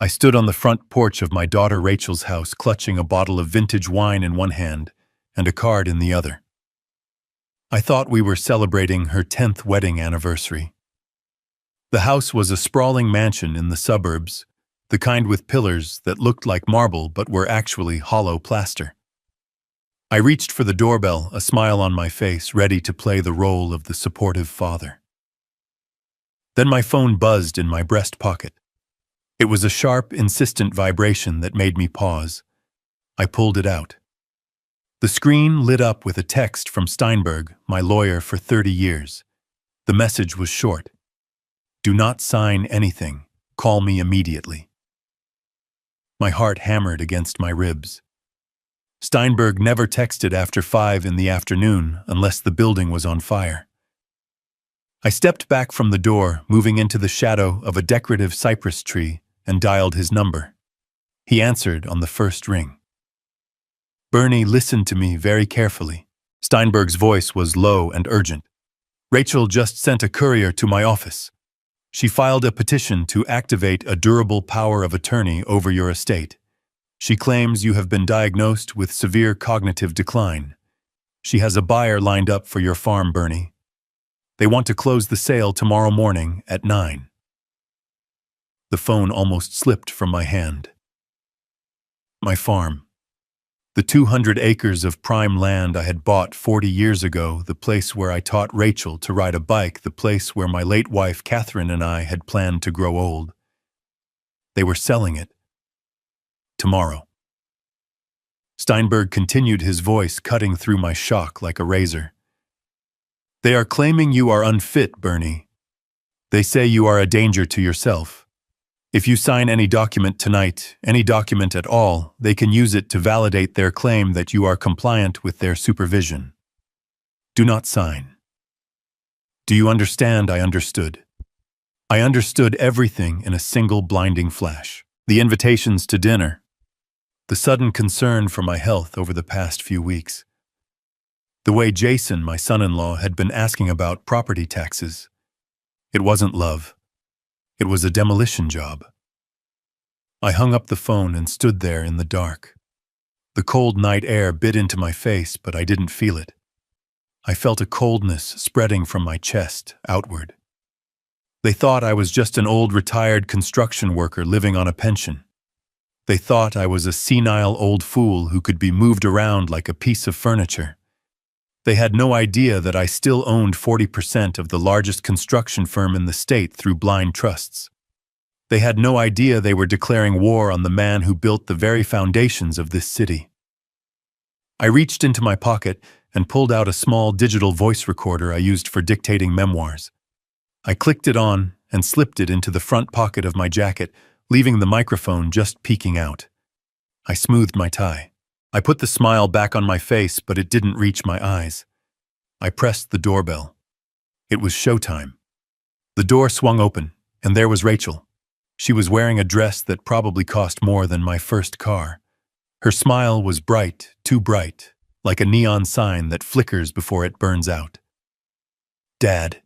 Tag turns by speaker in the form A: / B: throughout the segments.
A: I stood on the front porch of my daughter Rachel's house, clutching a bottle of vintage wine in one hand and a card in the other. I thought we were celebrating her 10th wedding anniversary. The house was a sprawling mansion in the suburbs, the kind with pillars that looked like marble but were actually hollow plaster. I reached for the doorbell, a smile on my face, ready to play the role of the supportive father. Then my phone buzzed in my breast pocket. It was a sharp, insistent vibration that made me pause. I pulled it out. The screen lit up with a text from Steinberg, my lawyer for 30 years. The message was short. "Do not sign anything. Call me immediately." My heart hammered against my ribs. Steinberg never texted after 5 in the afternoon unless the building was on fire. I stepped back from the door, moving into the shadow of a decorative cypress tree, and dialed his number. He answered on the first ring. "Bernie, listen to me very carefully." Steinberg's voice was low and urgent. "Rachel just sent a courier to my office. She filed a petition to activate a durable power of attorney over your estate. She claims you have been diagnosed with severe cognitive decline. She has a buyer lined up for your farm, Bernie. They want to close the sale tomorrow morning at 9. The phone almost slipped from my hand. My farm. The 200 acres of prime land I had bought 40 years ago, the place where I taught Rachel to ride a bike, the place where my late wife Catherine and I had planned to grow old. They were selling it. Tomorrow. Steinberg continued, his voice cutting through my shock like a razor. "They are claiming you are unfit, Bernie. They say you are a danger to yourself. If you sign any document tonight, any document at all, they can use it to validate their claim that you are compliant with their supervision. Do not sign." Do you understand? I understood. I understood everything in a single blinding flash. The invitations to dinner. The sudden concern for my health over the past few weeks. The way Jason, my son-in-law, had been asking about property taxes. It wasn't love. It was a demolition job. I hung up the phone and stood there in the dark. The cold night air bit into my face, but I didn't feel it. I felt a coldness spreading from my chest outward. They thought I was just an old retired construction worker living on a pension. They thought I was a senile old fool who could be moved around like a piece of furniture. They had no idea that I still owned 40% of the largest construction firm in the state through blind trusts. They had no idea they were declaring war on the man who built the very foundations of this city. I reached into my pocket and pulled out a small digital voice recorder I used for dictating memoirs. I clicked it on and slipped it into the front pocket of my jacket, leaving the microphone just peeking out. I smoothed my tie. I put the smile back on my face, but it didn't reach my eyes. I pressed the doorbell. It was showtime. The door swung open, and there was Rachel. She was wearing a dress that probably cost more than my first car. Her smile was bright, too bright, like a neon sign that flickers before it burns out. "Dad,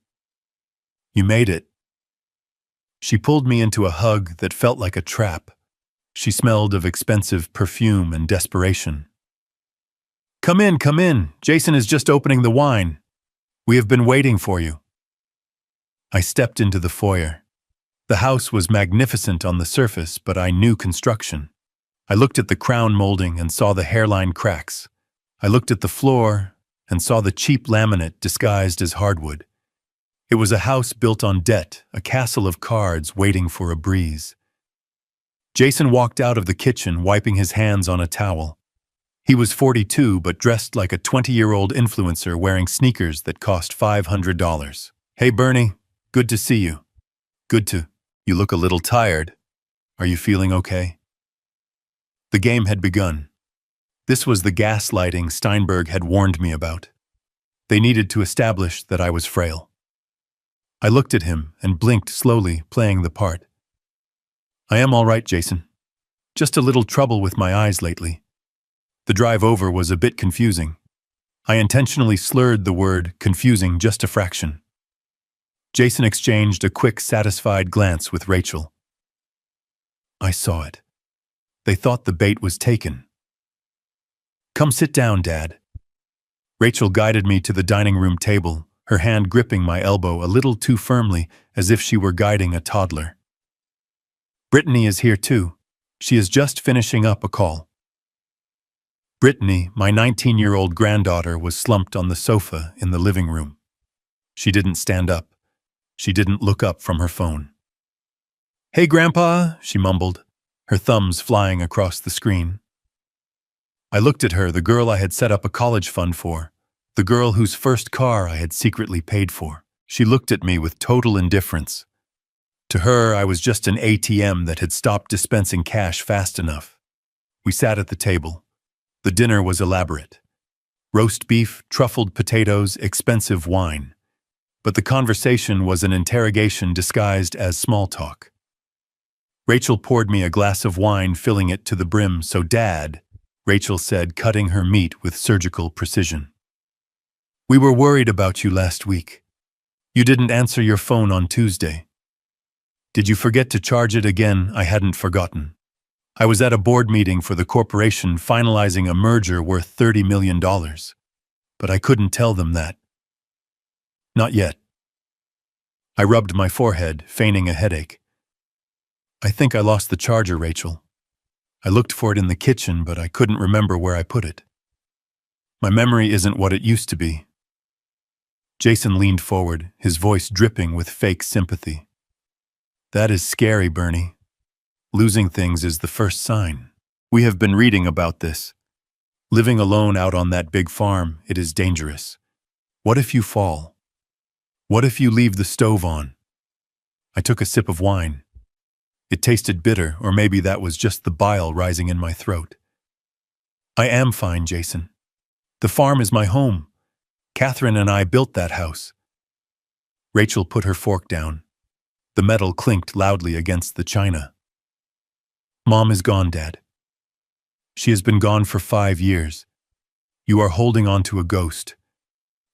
A: you made it." She pulled me into a hug that felt like a trap. She smelled of expensive perfume and desperation. Come in. Jason is just opening the wine. We have been waiting for you." I stepped into the foyer. The house was magnificent on the surface, but I knew construction. I looked at the crown molding and saw the hairline cracks. I looked at the floor and saw the cheap laminate disguised as hardwood. It was a house built on debt, a castle of cards waiting for a breeze. Jason walked out of the kitchen, wiping his hands on a towel. He was 42, but dressed like a 20-year-old influencer wearing sneakers that cost $500. "Hey, Bernie, good to see you." "Good to. You look a little tired. Are you feeling okay?" The game had begun. This was the gaslighting Steinberg had warned me about. They needed to establish that I was frail. I looked at him and blinked slowly, playing the part. "I am all right, Jason. Just a little trouble with my eyes lately." The drive over was a bit confusing. I intentionally slurred the word confusing just a fraction. Jason exchanged a quick, satisfied glance with Rachel. I saw it. They thought the bait was taken. Come sit down, Dad. Rachel guided me to the dining room table, her hand gripping my elbow a little too firmly, as if she were guiding a toddler. Brittany is here too. She is just finishing up a call. Brittany, my 19-year-old granddaughter, was slumped on the sofa in the living room. She didn't stand up. She didn't look up from her phone. Hey, Grandpa, she mumbled, her thumbs flying across the screen. I looked at her, the girl I had set up a college fund for, the girl whose first car I had secretly paid for. She looked at me with total indifference. To her, I was just an ATM that had stopped dispensing cash fast enough. We sat at the table. The dinner was elaborate. Roast beef, truffled potatoes, expensive wine. But the conversation was an interrogation disguised as small talk. Rachel poured me a glass of wine, filling it to the brim. So, Dad, Rachel said, cutting her meat with surgical precision. We were worried about you last week. You didn't answer your phone on Tuesday. Did you forget to charge it again? I hadn't forgotten. I was at a board meeting for the corporation finalizing a merger worth $30 million. But I couldn't tell them that. Not yet. I rubbed my forehead, feigning a headache. I think I lost the charger, Rachel. I looked for it in the kitchen, but I couldn't remember where I put it. My memory isn't what it used to be. Jason leaned forward, his voice dripping with fake sympathy. That is scary, Bernie. Losing things is the first sign. We have been reading about this. Living alone out on that big farm, it is dangerous. What if you fall? What if you leave the stove on? I took a sip of wine. It tasted bitter, or maybe that was just the bile rising in my throat. I am fine, Jason. The farm is my home. Catherine and I built that house. Rachel put her fork down. The metal clinked loudly against the china. Mom is gone, Dad. She has been gone for 5 years. You are holding on to a ghost.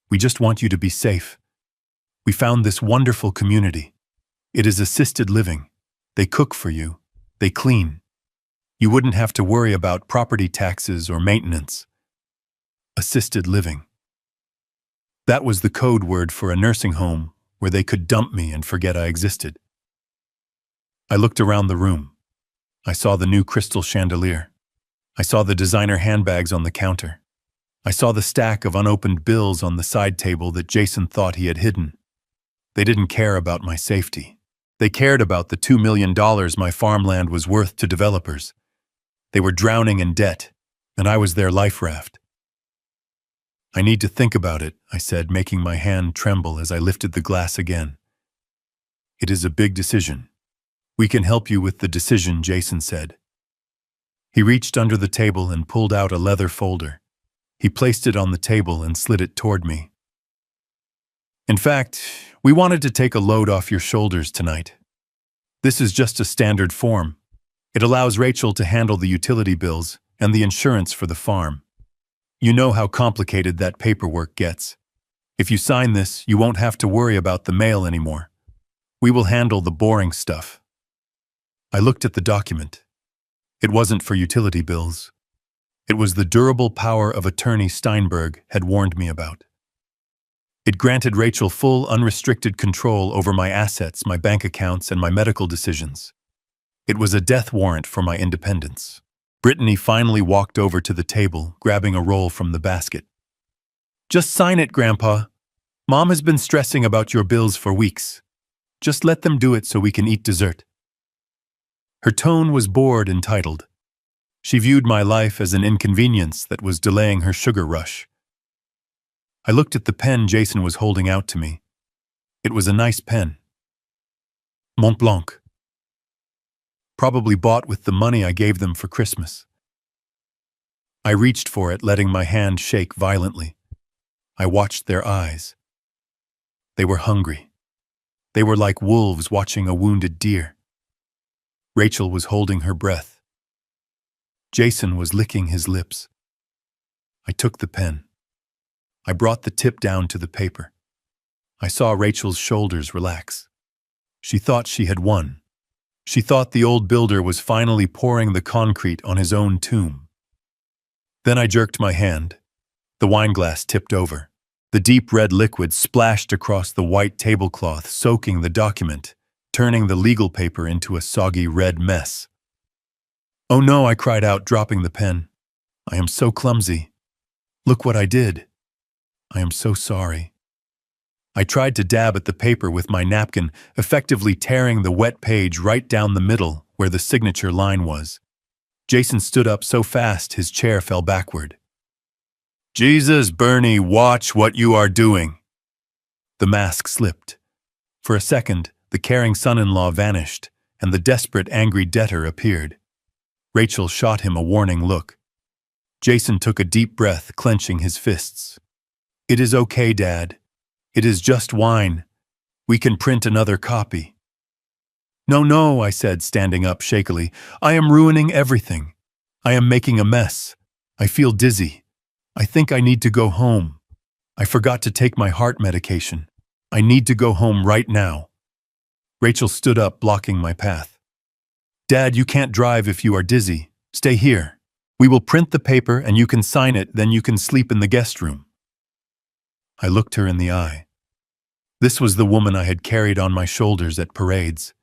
A: We just want you to be safe. We found this wonderful community. It is assisted living. They cook for you. They clean. You wouldn't have to worry about property taxes or maintenance. Assisted living. That was the code word for a nursing home where they could dump me and forget I existed. I looked around the room. I saw the new crystal chandelier. I saw the designer handbags on the counter. I saw the stack of unopened bills on the side table that Jason thought he had hidden. They didn't care about my safety. They cared about the $2 million my farmland was worth to developers. They were drowning in debt, and I was their life raft. I need to think about it, I said, making my hand tremble as I lifted the glass again. It is a big decision. We can help you with the decision, Jason said. He reached under the table and pulled out a leather folder. He placed it on the table and slid it toward me. In fact, we wanted to take a load off your shoulders tonight. This is just a standard form. It allows Rachel to handle the utility bills and the insurance for the farm. You know how complicated that paperwork gets. If you sign this, you won't have to worry about the mail anymore. We will handle the boring stuff. I looked at the document. It wasn't for utility bills. It was the durable power of attorney Steinberg had warned me about. It granted Rachel full, unrestricted control over my assets, my bank accounts, and my medical decisions. It was a death warrant for my independence. Brittany finally walked over to the table, grabbing a roll from the basket. Just sign it, Grandpa. Mom has been stressing about your bills for weeks. Just let them do it so we can eat dessert. Her tone was bored and titled. She viewed my life as an inconvenience that was delaying her sugar rush. I looked at the pen Jason was holding out to me. It was a nice pen. Mont Blanc. Probably bought with the money I gave them for Christmas. I reached for it, letting my hand shake violently. I watched their eyes. They were hungry. They were like wolves watching a wounded deer. Rachel was holding her breath. Jason was licking his lips. I took the pen. I brought the tip down to the paper. I saw Rachel's shoulders relax. She thought she had won. She thought the old builder was finally pouring the concrete on his own tomb. Then I jerked my hand. The wineglass tipped over. The deep red liquid splashed across the white tablecloth, soaking the document, turning the legal paper into a soggy red mess. "Oh no," I cried out, dropping the pen. "I am so clumsy. Look what I did. I am so sorry." I tried to dab at the paper with my napkin, effectively tearing the wet page right down the middle where the signature line was. Jason stood up so fast his chair fell backward. "Jesus, Bernie, watch what you are doing." The mask slipped. For a second, the caring son-in-law vanished, and the desperate, angry debtor appeared. Rachel shot him a warning look. Jason took a deep breath, clenching his fists. "It is okay, Dad. It is just wine. We can print another copy." "No, no," I said, standing up shakily. "I am ruining everything. I am making a mess. I feel dizzy. I think I need to go home. I forgot to take my heart medication. I need to go home right now." Rachel stood up, blocking my path. "Dad, you can't drive if you are dizzy. Stay here. We will print the paper and you can sign it, then you can sleep in the guest room." I looked her in the eye. This was the woman I had carried on my shoulders at parades.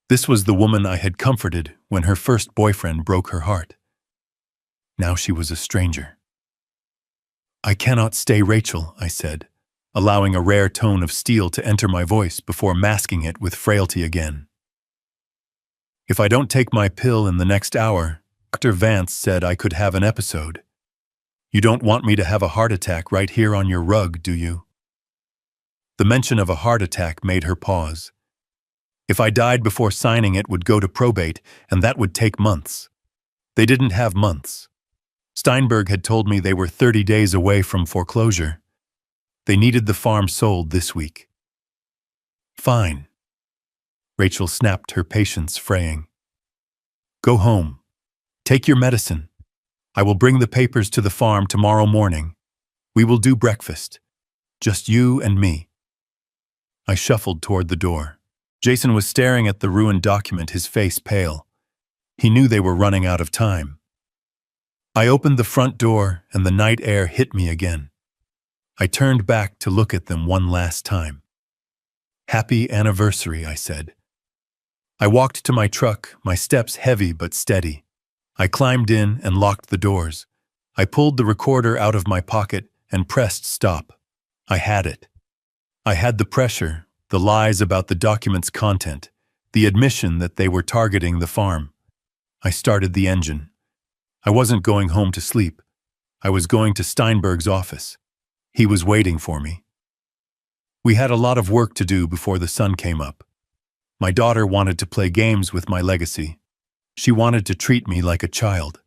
A: This was the woman I had comforted when her first boyfriend broke her heart. Now she was a stranger. "I cannot stay, Rachel," I said, allowing a rare tone of steel to enter my voice before masking it with frailty again. "If I don't take my pill in the next hour, Dr. Vance said I could have an episode. You don't want me to have a heart attack right here on your rug, do you?" The mention of a heart attack made her pause. If I died before signing it would go to probate, and that would take months. They didn't have months. Steinberg had told me they were 30 days away from foreclosure. They needed the farm sold this week. "Fine." Rachel snapped, her patience fraying. "Go home. Take your medicine. I will bring the papers to the farm tomorrow morning. We will do breakfast. Just you and me." I shuffled toward the door. Jason was staring at the ruined document, his face pale. He knew they were running out of time. I opened the front door and the night air hit me again. I turned back to look at them one last time. "Happy anniversary," I said. I walked to my truck, my steps heavy but steady. I climbed in and locked the doors. I pulled the recorder out of my pocket and pressed stop. I had it. I had the pressure, the lies about the document's content, the admission that they were targeting the farm. I started the engine. I wasn't going home to sleep. I was going to Steinberg's office. He was waiting for me. We had a lot of work to do before the sun came up. My daughter wanted to play games with my legacy. She wanted to treat me like a child.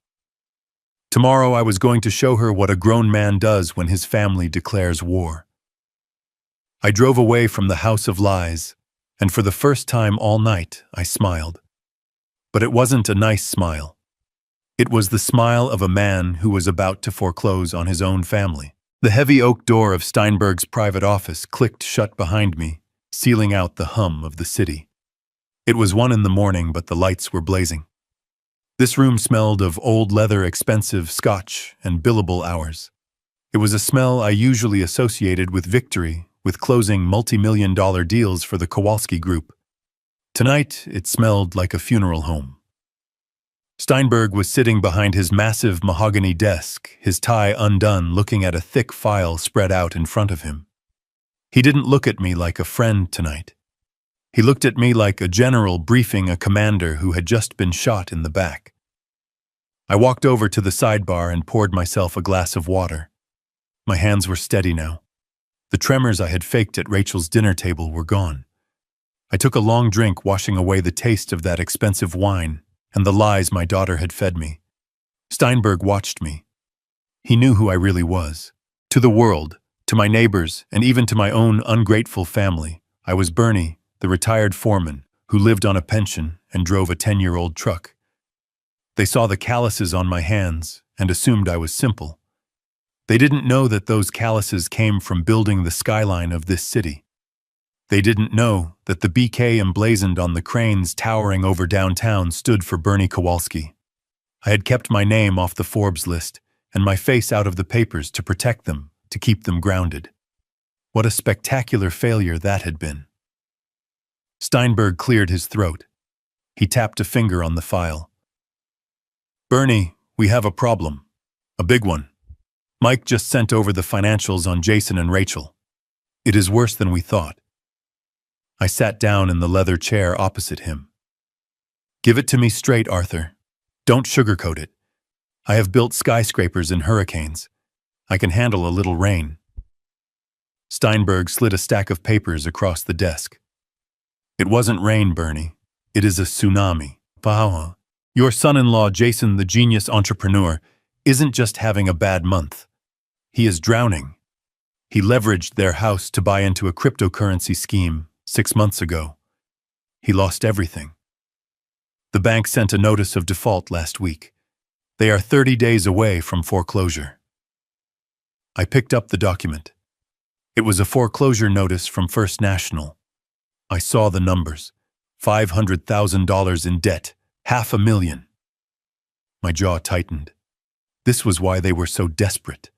A: Tomorrow I was going to show her what a grown man does when his family declares war. I drove away from the house of lies, and for the first time all night I smiled. But it wasn't a nice smile. It was the smile of a man who was about to foreclose on his own family. The heavy oak door of Steinberg's private office clicked shut behind me, sealing out the hum of the city. It was 1 a.m, but the lights were blazing. This room smelled of old leather, expensive scotch, and billable hours. It was a smell I usually associated with victory, with closing multi-million-dollar deals for the Kowalski Group. Tonight, it smelled like a funeral home. Steinberg was sitting behind his massive mahogany desk, his tie undone, looking at a thick file spread out in front of him. He didn't look at me like a friend tonight. He looked at me like a general briefing a commander who had just been shot in the back. I walked over to the sidebar and poured myself a glass of water. My hands were steady now. The tremors I had faked at Rachel's dinner table were gone. I took a long drink, washing away the taste of that expensive wine and the lies my daughter had fed me. Steinberg watched me. He knew who I really was. To the world, to my neighbors, and even to my own ungrateful family, I was Bernie, the retired foreman who lived on a pension and drove a 10-year-old truck. They saw the calluses on my hands and assumed I was simple. They didn't know that those calluses came from building the skyline of this city. They didn't know that the BK emblazoned on the cranes towering over downtown stood for Bernie Kowalski. I had kept my name off the Forbes list and my face out of the papers to protect them, to keep them grounded. What a spectacular failure that had been. Steinberg cleared his throat. He tapped a finger on the file. Bernie, we have a problem. A big one. Mike just sent over the financials on Jason and Rachel. It is worse than we thought. I sat down in the leather chair opposite him. Give it to me straight, Arthur. Don't sugarcoat it. I have built skyscrapers in hurricanes. I can handle a little rain. Steinberg slid a stack of papers across the desk. It wasn't rain, Bernie. It is a tsunami. Wow. Your son-in-law, Jason, the genius entrepreneur, isn't just having a bad month. He is drowning. He leveraged their house to buy into a cryptocurrency scheme 6 months ago. He lost everything. The bank sent a notice of default last week. They are 30 days away from foreclosure. I picked up the document. It was a foreclosure notice from First National. I saw the numbers. $500,000 in debt. $500,000. My jaw tightened. This was why they were so desperate.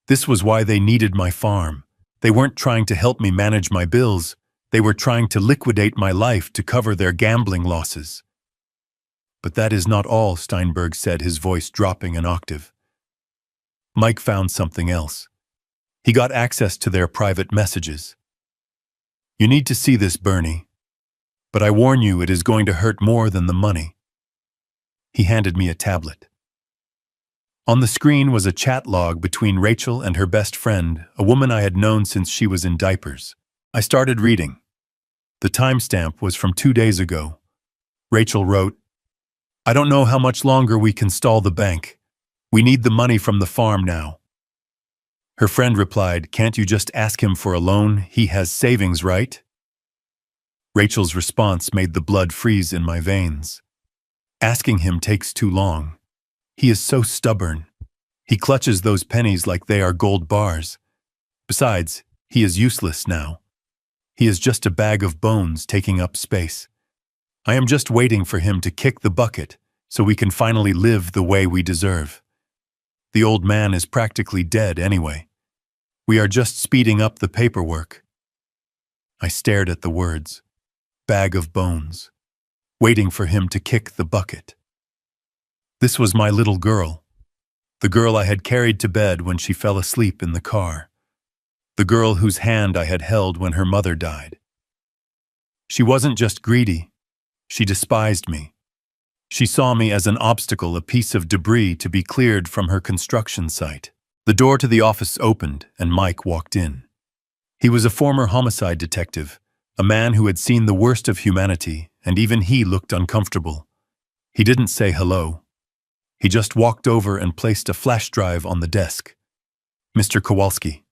A: This was why they needed my farm. They weren't trying to help me manage my bills. They were trying to liquidate my life to cover their gambling losses. But that is not all, Steinberg said, his voice dropping an octave. Mike found something else. He got access to their private messages. You need to see this, Bernie. But I warn you, it is going to hurt more than the money. He handed me a tablet. On the screen was a chat log between Rachel and her best friend, a woman I had known since she was in diapers. I started reading. The timestamp was from 2 days ago. Rachel wrote, I don't know how much longer we can stall the bank. We need the money from the farm now. Her friend replied, can't you just ask him for a loan? He has savings, right? Rachel's response made the blood freeze in my veins. Asking him takes too long. He is so stubborn. He clutches those pennies like they are gold bars. Besides, he is useless now. He is just a bag of bones taking up space. I am just waiting for him to kick the bucket so we can finally live the way we deserve. The old man is practically dead anyway. We are just speeding up the paperwork. I stared at the words. Bag of bones. Waiting for him to kick the bucket. This was my little girl. The girl I had carried to bed when she fell asleep in the car. The girl whose hand I had held when her mother died. She wasn't just greedy. She despised me. She saw me as an obstacle, a piece of debris to be cleared from her construction site. The door to the office opened and Mike walked in. He was a former homicide detective, a man who had seen the worst of humanity, and even he looked uncomfortable. He didn't say hello. He just walked over and placed a flash drive on the desk. Mr. Kowalski,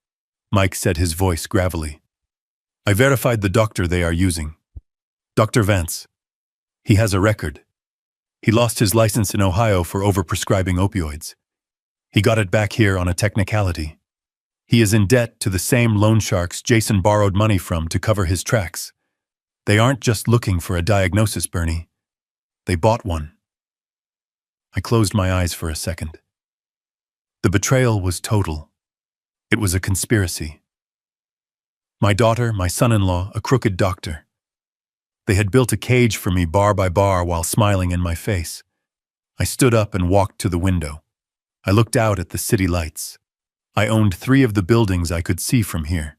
A: Mike said, his voice gravelly. I verified the doctor they are using. Dr. Vance. He has a record. He lost his license in Ohio for overprescribing opioids. He got it back here on a technicality. He is in debt to the same loan sharks Jason borrowed money from to cover his tracks. They aren't just looking for a diagnosis, Bernie. They bought one. I closed my eyes for a second. The betrayal was total. It was a conspiracy. My daughter, my son-in-law, a crooked doctor. They had built a cage for me bar by bar while smiling in my face. I stood up and walked to the window. I looked out at the city lights. I owned 3 of the buildings I could see from here.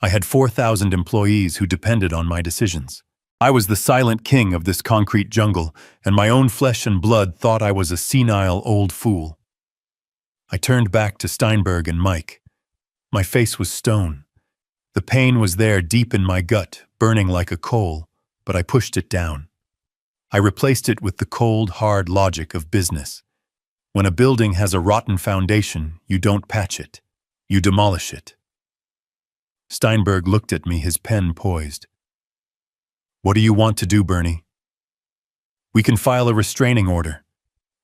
A: I had 4,000 employees who depended on my decisions. I was the silent king of this concrete jungle, and my own flesh and blood thought I was a senile old fool. I turned back to Steinberg and Mike. My face was stone. The pain was there deep in my gut, burning like a coal, but I pushed it down. I replaced it with the cold, hard logic of business. When a building has a rotten foundation, you don't patch it. You demolish it. Steinberg looked at me, his pen poised. What do you want to do, Bernie? We can file a restraining order.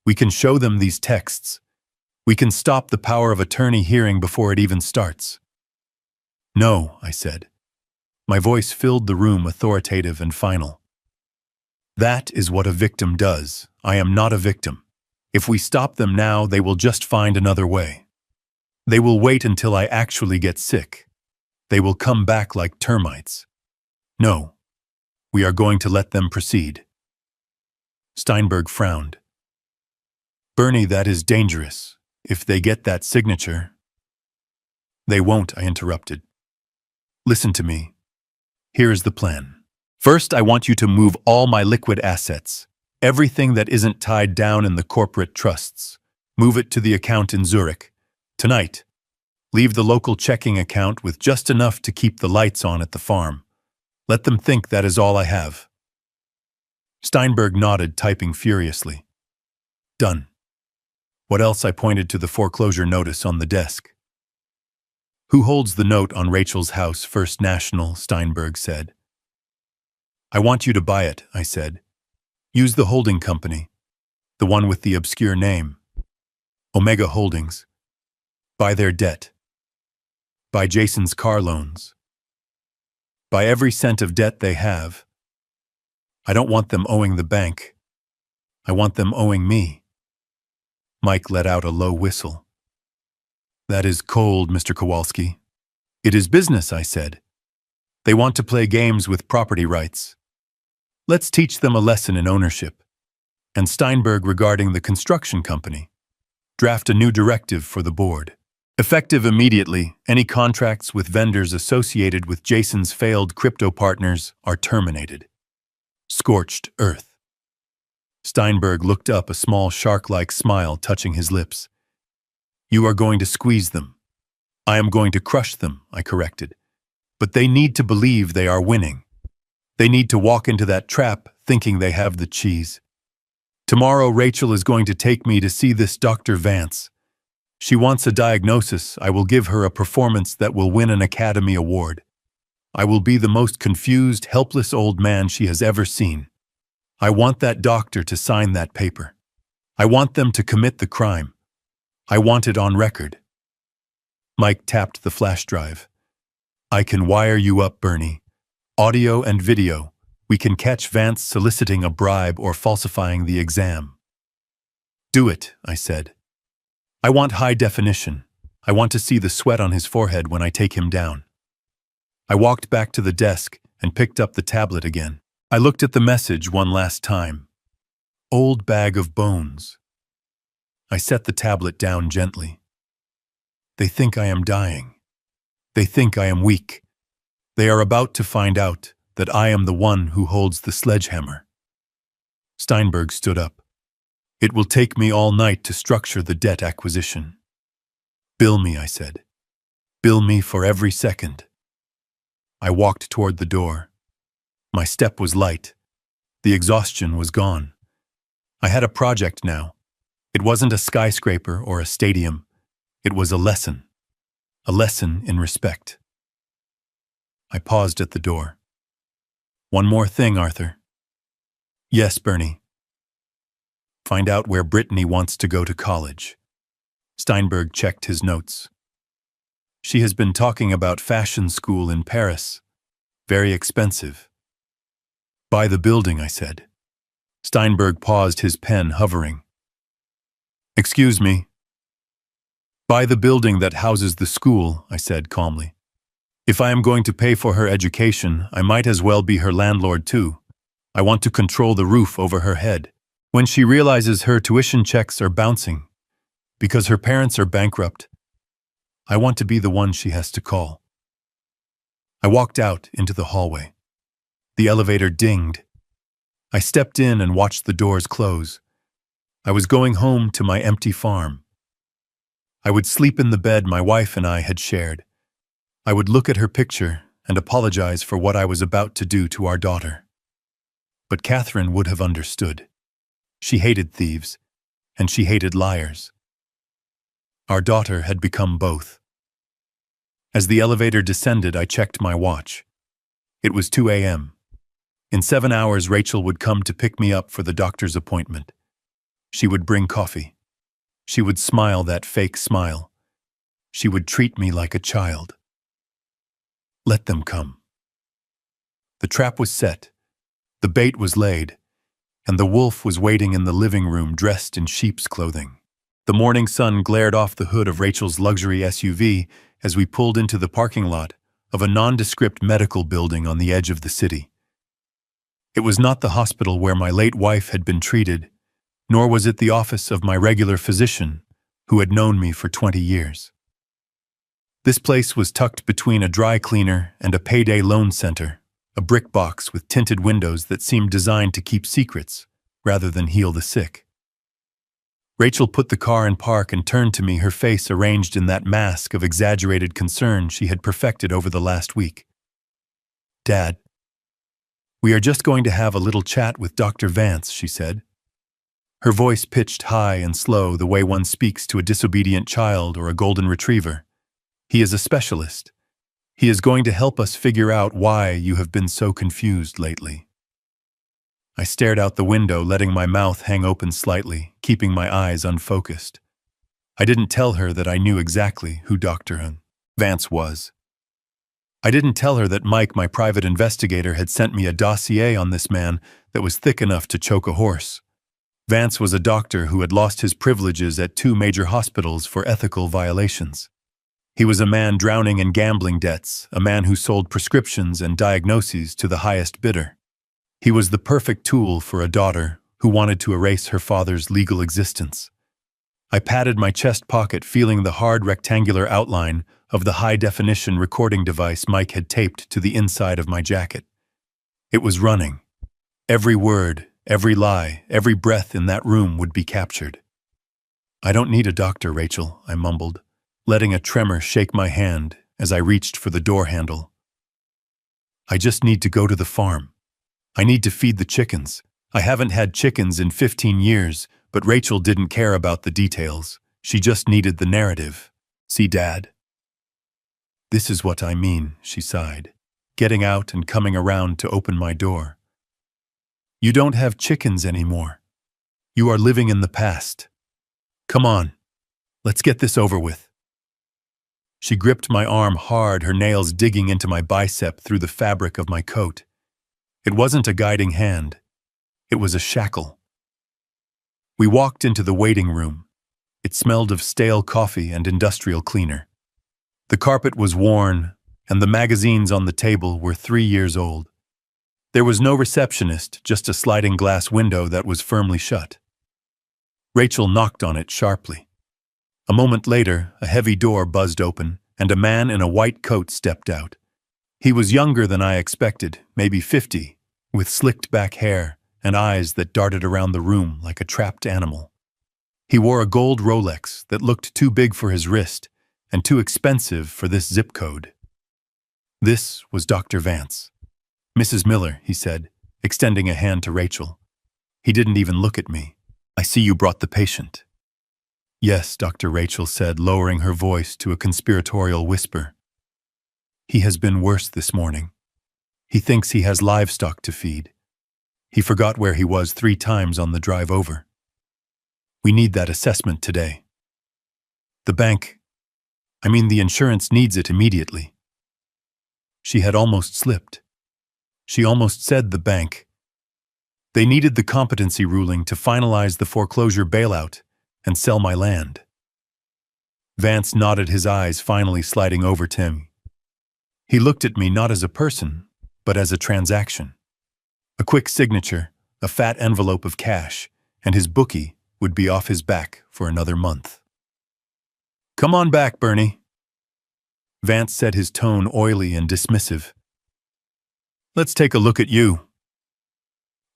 A: We can show them these texts. We can stop the power of attorney hearing before it even starts. No, I said. My voice filled the room, authoritative and final. That is what a victim does. I am not a victim. If we stop them now, they will just find another way. They will wait until I actually get sick. They will come back like termites. No, we are going to let them proceed. Steinberg frowned. Bernie, that is dangerous. If they get that signature. They won't, I interrupted. Listen to me. Here is the plan. First, I want you to move all my liquid assets, everything that isn't tied down in the corporate trusts. Move it to the account in Zurich. Tonight. Leave the local checking account with just enough to keep the lights on at the farm. Let them think that is all I have. Steinberg nodded, typing furiously. Done. What else? I pointed to the foreclosure notice on the desk. Who holds the note on Rachel's house? First National, Steinberg said. I want you to buy it, I said. Use the holding company, the one with the obscure name. Omega Holdings. Buy their debt. Buy Jason's car loans. Buy every cent of debt they have. I don't want them owing the bank. I want them owing me. Mike let out a low whistle. That is cold, Mr. Kowalski. It is business, I said. They want to play games with property rights. Let's teach them a lesson in ownership. And Steinberg, regarding the construction company, draft a new directive for the board. Effective immediately, any contracts with vendors associated with Jason's failed crypto partners are terminated. Scorched earth. Steinberg looked up, a small shark-like smile touching his lips. You are going to squeeze them. I am going to crush them, I corrected. But they need to believe they are winning. They need to walk into that trap thinking they have the cheese. Tomorrow, Rachel is going to take me to see this Dr. Vance. She wants a diagnosis. I will give her a performance that will win an Academy Award. I will be the most confused, helpless old man she has ever seen. I want that doctor to sign that paper. I want them to commit the crime. I want it on record. Mike tapped the flash drive. I can wire you up, Bernie. Audio and video. We can catch Vance soliciting a bribe or falsifying the exam. Do it, I said. I want high definition. I want to see the sweat on his forehead when I take him down. I walked back to the desk and picked up the tablet again. I looked at the message one last time. Old bag of bones. I set the tablet down gently. They think I am dying. They think I am weak. They are about to find out that I am the one who holds the sledgehammer. Steinberg stood up. It will take me all night to structure the debt acquisition. Bill me, I said. Bill me for every second. I walked toward the door. My step was light. The exhaustion was gone. I had a project now. It wasn't a skyscraper or a stadium. It was a lesson in respect. I paused at the door. One more thing, Arthur. Yes, Bernie. Find out where Brittany wants to go to college. Steinberg checked his notes. She has been talking about fashion school in Paris. Very expensive. Buy the building, I said. Steinberg paused, his pen hovering. Excuse me. Buy the building that houses the school, I said calmly. If I am going to pay for her education, I might as well be her landlord too. I want to control the roof over her head. When she realizes her tuition checks are bouncing, because her parents are bankrupt, I want to be the one she has to call. I walked out into the hallway. The elevator dinged. I stepped in and watched the doors close. I was going home to my empty farm. I would sleep in the bed my wife and I had shared. I would look at her picture and apologize for what I was about to do to our daughter. But Catherine would have understood. She hated thieves, and she hated liars. Our daughter had become both. As the elevator descended, I checked my watch. It was 2 a.m. In 7 hours, Rachel would come to pick me up for the doctor's appointment. She would bring coffee. She would smile that fake smile. She would treat me like a child. Let them come. The trap was set, the bait was laid, and the wolf was waiting in the living room dressed in sheep's clothing. The morning sun glared off the hood of Rachel's luxury SUV as we pulled into the parking lot of a nondescript medical building on the edge of the city. It was not the hospital where my late wife had been treated, nor was it the office of my regular physician, who had known me for 20 years. This place was tucked between a dry cleaner and a payday loan center, a brick box with tinted windows that seemed designed to keep secrets rather than heal the sick. Rachel put the car in park and turned to me, her face arranged in that mask of exaggerated concern she had perfected over the last week. "Dad, we are just going to have a little chat with Dr. Vance," she said. Her voice pitched high and slow, the way one speaks to a disobedient child or a golden retriever. "He is a specialist. He is going to help us figure out why you have been so confused lately." I stared out the window, letting my mouth hang open slightly, keeping my eyes unfocused. I didn't tell her that I knew exactly who Dr. Vance was. I didn't tell her that Mike, my private investigator, had sent me a dossier on this man that was thick enough to choke a horse. Vance was a doctor who had lost his privileges at 2 major hospitals for ethical violations. He was a man drowning in gambling debts, a man who sold prescriptions and diagnoses to the highest bidder. He was the perfect tool for a daughter who wanted to erase her father's legal existence. I patted my chest pocket, feeling the hard rectangular outline of the high-definition recording device Mike had taped to the inside of my jacket. It was running. Every word, every lie, every breath in that room would be captured. "I don't need a doctor, Rachel," I mumbled, letting a tremor shake my hand as I reached for the door handle. "I just need to go to the farm. I need to feed the chickens. I haven't had chickens in 15 years, but Rachel didn't care about the details. She just needed the narrative. See, Dad? "This is what I mean," she sighed, getting out and coming around to open my door. "You don't have chickens anymore. You are living in the past. Come on, let's get this over with." She gripped my arm hard, her nails digging into my bicep through the fabric of my coat. It wasn't a guiding hand. It was a shackle. We walked into the waiting room. It smelled of stale coffee and industrial cleaner. The carpet was worn, and the magazines on the table were 3 years old. There was no receptionist, just a sliding glass window that was firmly shut. Rachel knocked on it sharply. A moment later, a heavy door buzzed open, and a man in a white coat stepped out. He was younger than I expected, maybe 50, with slicked back hair and eyes that darted around the room like a trapped animal. He wore a gold Rolex that looked too big for his wrist and too expensive for this zip code. This was Dr. Vance. "Mrs. Miller," he said, extending a hand to Rachel. He didn't even look at me. "I see you brought the patient." "Yes," Dr. Rachel said, lowering her voice to a conspiratorial whisper. "He has been worse this morning. He thinks he has livestock to feed. He forgot where he was 3 times on the drive over. We need that assessment today. The insurance needs it immediately." She had almost slipped. She almost said the bank. They needed the competency ruling to finalize the foreclosure bailout and sell my land. Vance nodded, his eyes finally sliding over to me. He looked at me not as a person, but as a transaction. A quick signature, a fat envelope of cash, and his bookie would be off his back for another month. "Come on back, Bernie." Vance said, his tone oily and dismissive. "Let's take a look at you."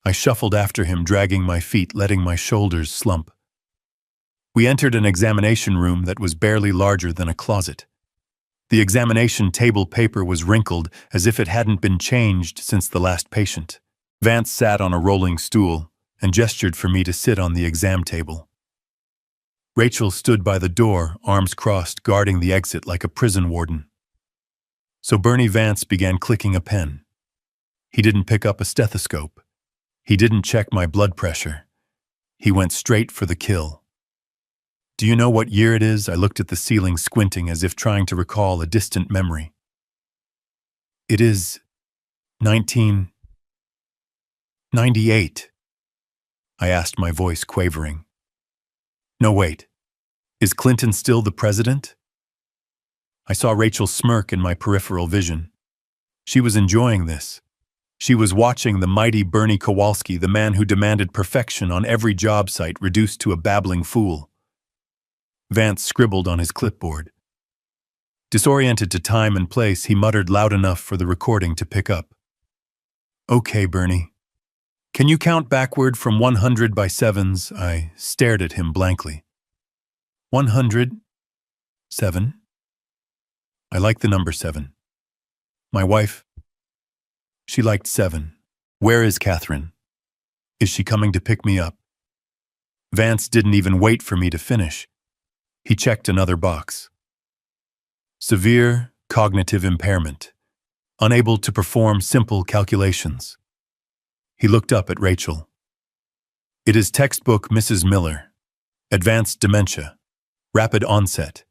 A: I shuffled after him, dragging my feet, letting my shoulders slump. We entered an examination room that was barely larger than a closet. The examination table paper was wrinkled as if it hadn't been changed since the last patient. Vance sat on a rolling stool and gestured for me to sit on the exam table. Rachel stood by the door, arms crossed, guarding the exit like a prison warden. So Bernie Vance began clicking a pen. He didn't pick up a stethoscope. He didn't check my blood pressure. He went straight for the kill. "Do you know what year it is?" I looked at the ceiling, squinting as if trying to recall a distant memory. "It is 1998, I asked, my voice quavering. No, wait. Is Clinton still the president? I saw Rachel smirk in my peripheral vision. She was enjoying this. She was watching the mighty Bernie Kowalski, the man who demanded perfection on every job site, reduced to a babbling fool. Vance scribbled on his clipboard. Disoriented to time and place, he muttered loud enough for the recording to pick up. Okay, Bernie. Can you count backward from 100 by sevens? I stared at him blankly. 100? 7? I like the number 7. My wife, she liked 7. Where is Catherine? Is she coming to pick me up? Vance didn't even wait for me to finish. He checked another box. Severe cognitive impairment. Unable to perform simple calculations. He looked up at Rachel. It is textbook Mrs. Miller. Advanced dementia. Rapid onset.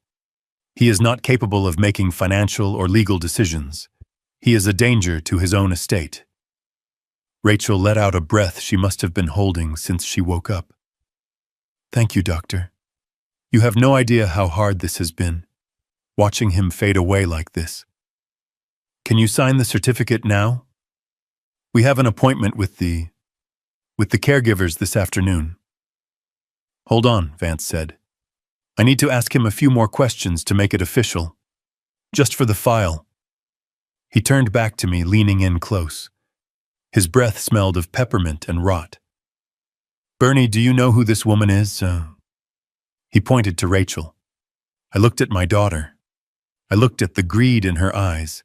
A: He is not capable of making financial or legal decisions. He is a danger to his own estate. Rachel let out a breath she must have been holding since she woke up. Thank you, doctor. You have no idea how hard this has been, watching him fade away like this. Can you sign the certificate now? We have an appointment with the caregivers this afternoon. Hold on, Vance said. I need to ask him a few more questions to make it official. Just for the file. He turned back to me, leaning in close. His breath smelled of peppermint and rot. Bernie, do you know who this woman is? He pointed to Rachel. I looked at my daughter. I looked at the greed in her eyes,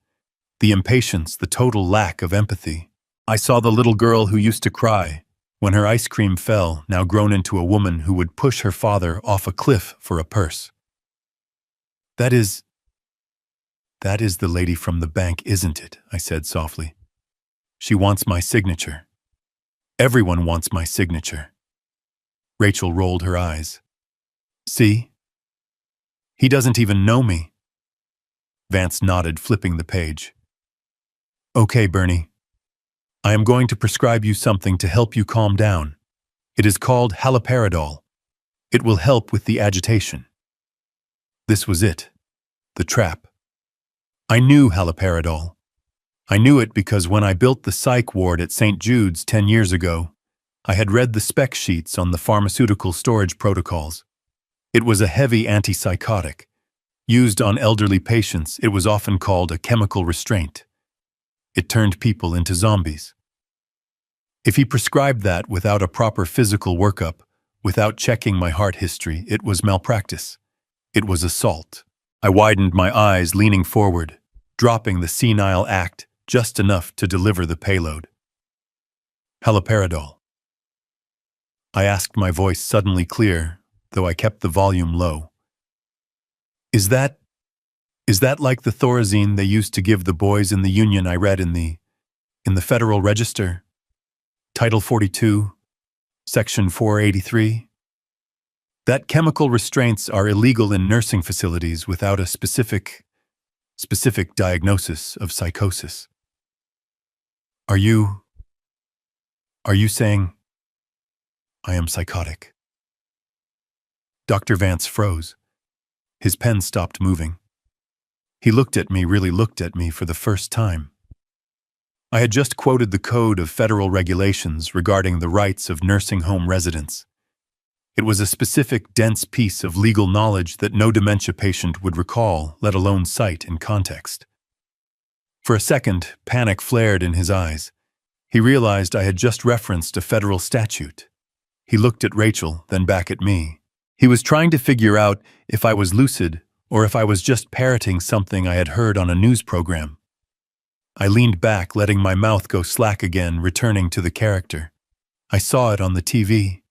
A: the impatience, the total lack of empathy. I saw the little girl who used to cry when her ice cream fell, now grown into a woman who would push her father off a cliff for a purse. That is the lady from the bank, isn't it? I said softly. She wants my signature. Everyone wants my signature. Rachel rolled her eyes. See? He doesn't even know me. Vance nodded, flipping the page. Okay, Bernie. I am going to prescribe you something to help you calm down. It is called haloperidol. It will help with the agitation. This was it. The trap. I knew haloperidol. I knew it because when I built the psych ward at St. Jude's 10 years ago, I had read the spec sheets on the pharmaceutical storage protocols. It was a heavy antipsychotic. Used on elderly patients, it was often called a chemical restraint. It turned people into zombies. If he prescribed that without a proper physical workup, without checking my heart history, it was malpractice. It was assault. I widened my eyes, leaning forward, dropping the senile act just enough to deliver the payload. Haloperidol. I asked, my voice suddenly clear, though I kept the volume low. Is that like the Thorazine they used to give the boys in the Union I read in the Federal Register? Title 42, Section 483? That chemical restraints are illegal in nursing facilities without a specific diagnosis of psychosis. Are you saying I am psychotic? Dr. Vance froze. His pen stopped moving. He looked at me, really looked at me for the first time. I had just quoted the code of federal regulations regarding the rights of nursing home residents. It was a specific, dense piece of legal knowledge that no dementia patient would recall, let alone cite in context. For a second, panic flared in his eyes. He realized I had just referenced a federal statute. He looked at Rachel, then back at me. He was trying to figure out if I was lucid or if I was just parroting something I had heard on a news program. I leaned back, letting my mouth go slack again, returning to the character. I saw it on the TV.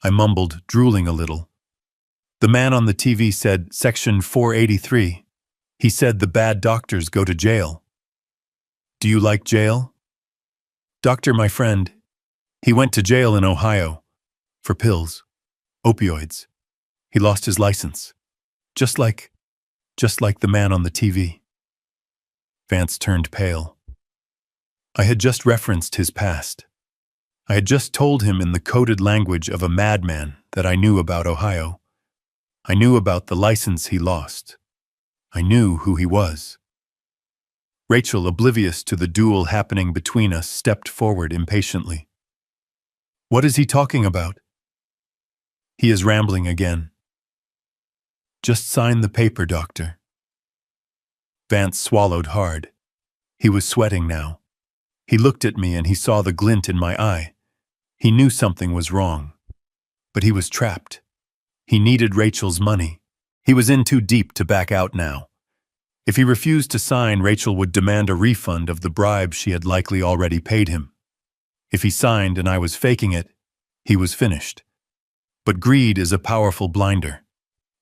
A: I mumbled, drooling a little. The man on the TV said, Section 483. He said the bad doctors go to jail. Do you like jail? Doctor, my friend, he went to jail in Ohio. For pills. Opioids. He lost his license. Just like the man on the TV. Vance turned pale. I had just referenced his past. I had just told him in the coded language of a madman that I knew about Ohio. I knew about the license he lost. I knew who he was. Rachel, oblivious to the duel happening between us, stepped forward impatiently. What is he talking about? He is rambling again. Just sign the paper, Doctor. Vance swallowed hard. He was sweating now. He looked at me and he saw the glint in my eye. He knew something was wrong. But he was trapped. He needed Rachel's money. He was in too deep to back out now. If he refused to sign, Rachel would demand a refund of the bribe she had likely already paid him. If he signed and I was faking it, he was finished. But greed is a powerful blinder.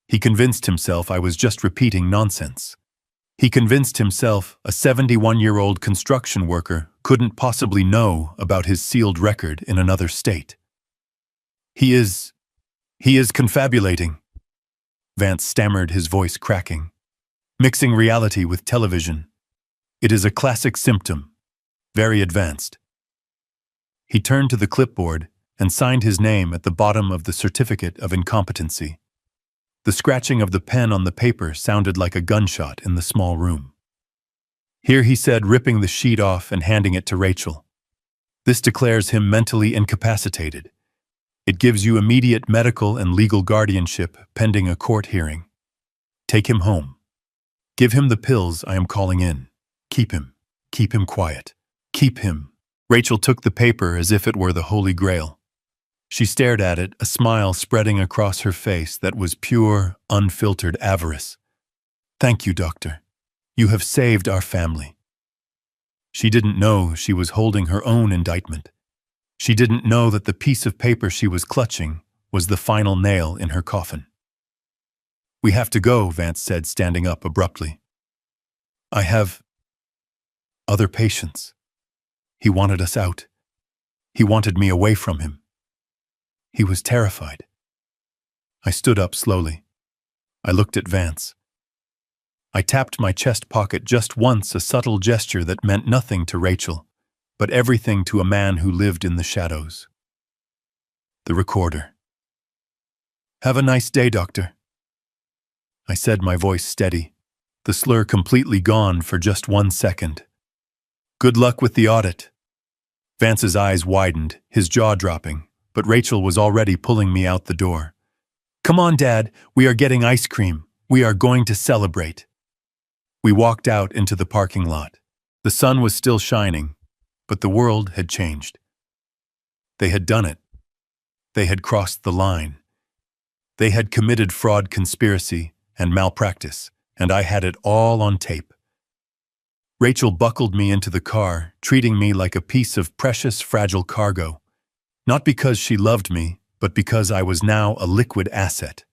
A: He convinced himself I was just repeating nonsense. He convinced himself a 71-year-old construction worker couldn't possibly know about his sealed record in another state. He is confabulating. Vance stammered, his voice cracking. Mixing reality with television. It is a classic symptom. Very advanced. He turned to the clipboard and signed his name at the bottom of the certificate of incompetency. The scratching of the pen on the paper sounded like a gunshot in the small room. Here, he said, ripping the sheet off and handing it to Rachel. This declares him mentally incapacitated. It gives you immediate medical and legal guardianship pending a court hearing. Take him home. Give him the pills I am calling in. Keep him quiet. Keep him. Rachel took the paper as if it were the Holy Grail. She stared at it, a smile spreading across her face that was pure, unfiltered avarice. Thank you, Doctor. You have saved our family. She didn't know she was holding her own indictment. She didn't know that the piece of paper she was clutching was the final nail in her coffin. We have to go, Vance said, standing up abruptly. I have other patients. He wanted us out. He wanted me away from him. He was terrified. I stood up slowly. I looked at Vance. I tapped my chest pocket just once, a subtle gesture that meant nothing to Rachel, but everything to a man who lived in the shadows. The recorder. Have a nice day, Doctor. I said, my voice steady, the slur completely gone for just 1 second. Good luck with the audit. Vance's eyes widened, his jaw dropping, but Rachel was already pulling me out the door. Come on, Dad, we are getting ice cream. We are going to celebrate. We walked out into the parking lot. The sun was still shining, but the world had changed. They had done it. They had crossed the line. They had committed fraud, conspiracy, and malpractice, and I had it all on tape. Rachel buckled me into the car, treating me like a piece of precious, fragile cargo. Not because she loved me, but because I was now a liquid asset.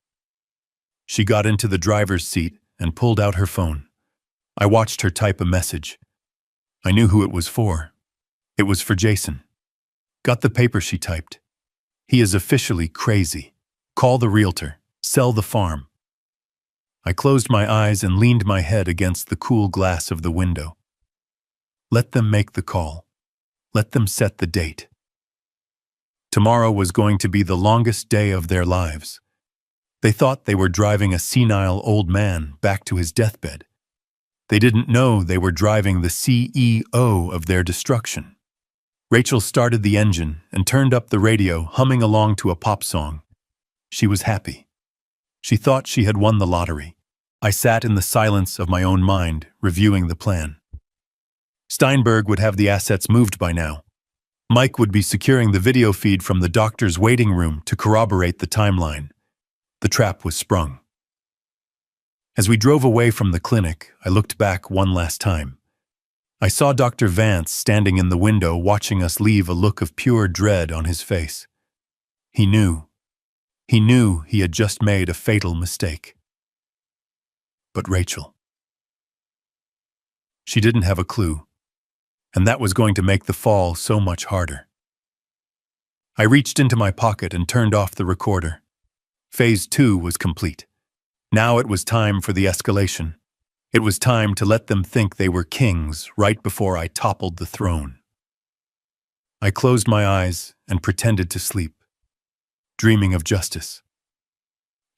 A: She got into the driver's seat and pulled out her phone. I watched her type a message. I knew who it was for. It was for Jason. Got the paper, she typed. He is officially crazy. Call the realtor. Sell the farm. I closed my eyes and leaned my head against the cool glass of the window. Let them make the call. Let them set the date. Tomorrow was going to be the longest day of their lives. They thought they were driving a senile old man back to his deathbed. They didn't know they were driving the CEO of their destruction. Rachel started the engine and turned up the radio, humming along to a pop song. She was happy. She thought she had won the lottery. I sat in the silence of my own mind, reviewing the plan. Steinberg would have the assets moved by now. Mike would be securing the video feed from the doctor's waiting room to corroborate the timeline. The trap was sprung. As we drove away from the clinic, I looked back one last time. I saw Dr. Vance standing in the window, watching us leave, a look of pure dread on his face. He knew. He knew he had just made a fatal mistake. But Rachel. She didn't have a clue, and that was going to make the fall so much harder. I reached into my pocket and turned off the recorder. Phase 2 was complete. Now it was time for the escalation. It was time to let them think they were kings right before I toppled the throne. I closed my eyes and pretended to sleep, dreaming of justice.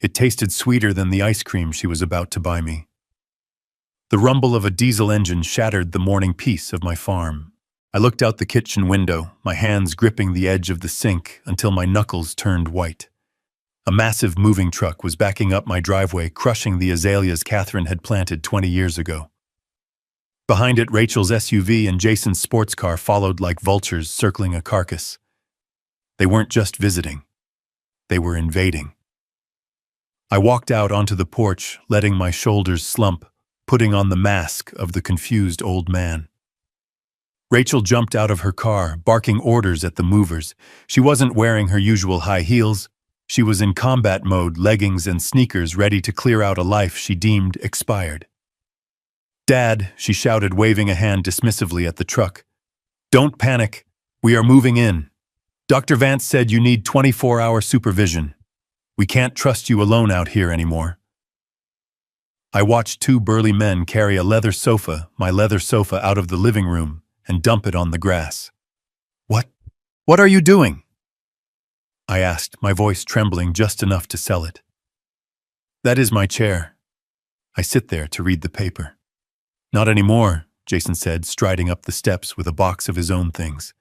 A: It tasted sweeter than the ice cream she was about to buy me. The rumble of a diesel engine shattered the morning peace of my farm. I looked out the kitchen window, my hands gripping the edge of the sink until my knuckles turned white. A massive moving truck was backing up my driveway, crushing the azaleas Catherine had planted 20 years ago. Behind it, Rachel's SUV and Jason's sports car followed like vultures circling a carcass. They weren't just visiting. They were invading. I walked out onto the porch, letting my shoulders slump, putting on the mask of the confused old man. Rachel jumped out of her car, barking orders at the movers. She wasn't wearing her usual high heels. She was in combat mode, leggings and sneakers, ready to clear out a life she deemed expired. "Dad," she shouted, waving a hand dismissively at the truck. "Don't panic. We are moving in. Dr. Vance said you need 24-hour supervision. We can't trust you alone out here anymore." I watched two burly men carry my leather sofa out of the living room and dump it on the grass. What are you doing?" I asked, my voice trembling just enough to sell it. "That is my chair. I sit there to read the paper." "Not anymore," Jason said, striding up the steps with a box of his own things.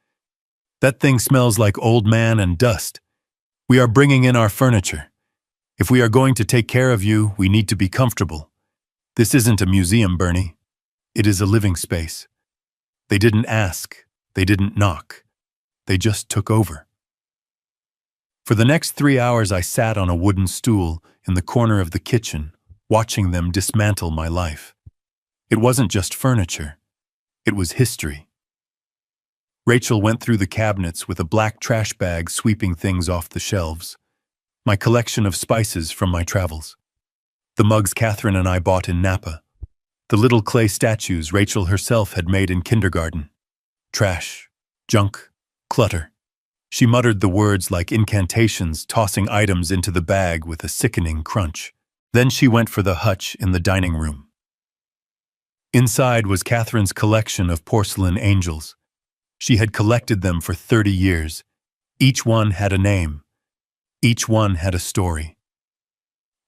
A: "That thing smells like old man and dust. We are bringing in our furniture. If we are going to take care of you, we need to be comfortable. This isn't a museum, Bernie. It is a living space." They didn't ask. They didn't knock. They just took over. For the next 3 hours, I sat on a wooden stool in the corner of the kitchen, watching them dismantle my life. It wasn't just furniture. It was history. Rachel went through the cabinets with a black trash bag, sweeping things off the shelves. My collection of spices from my travels. The mugs Catherine and I bought in Napa. The little clay statues Rachel herself had made in kindergarten. Trash, junk, clutter. She muttered the words like incantations, tossing items into the bag with a sickening crunch. Then she went for the hutch in the dining room. Inside was Catherine's collection of porcelain angels. She had collected them for 30 years. Each one had a name. Each one had a story.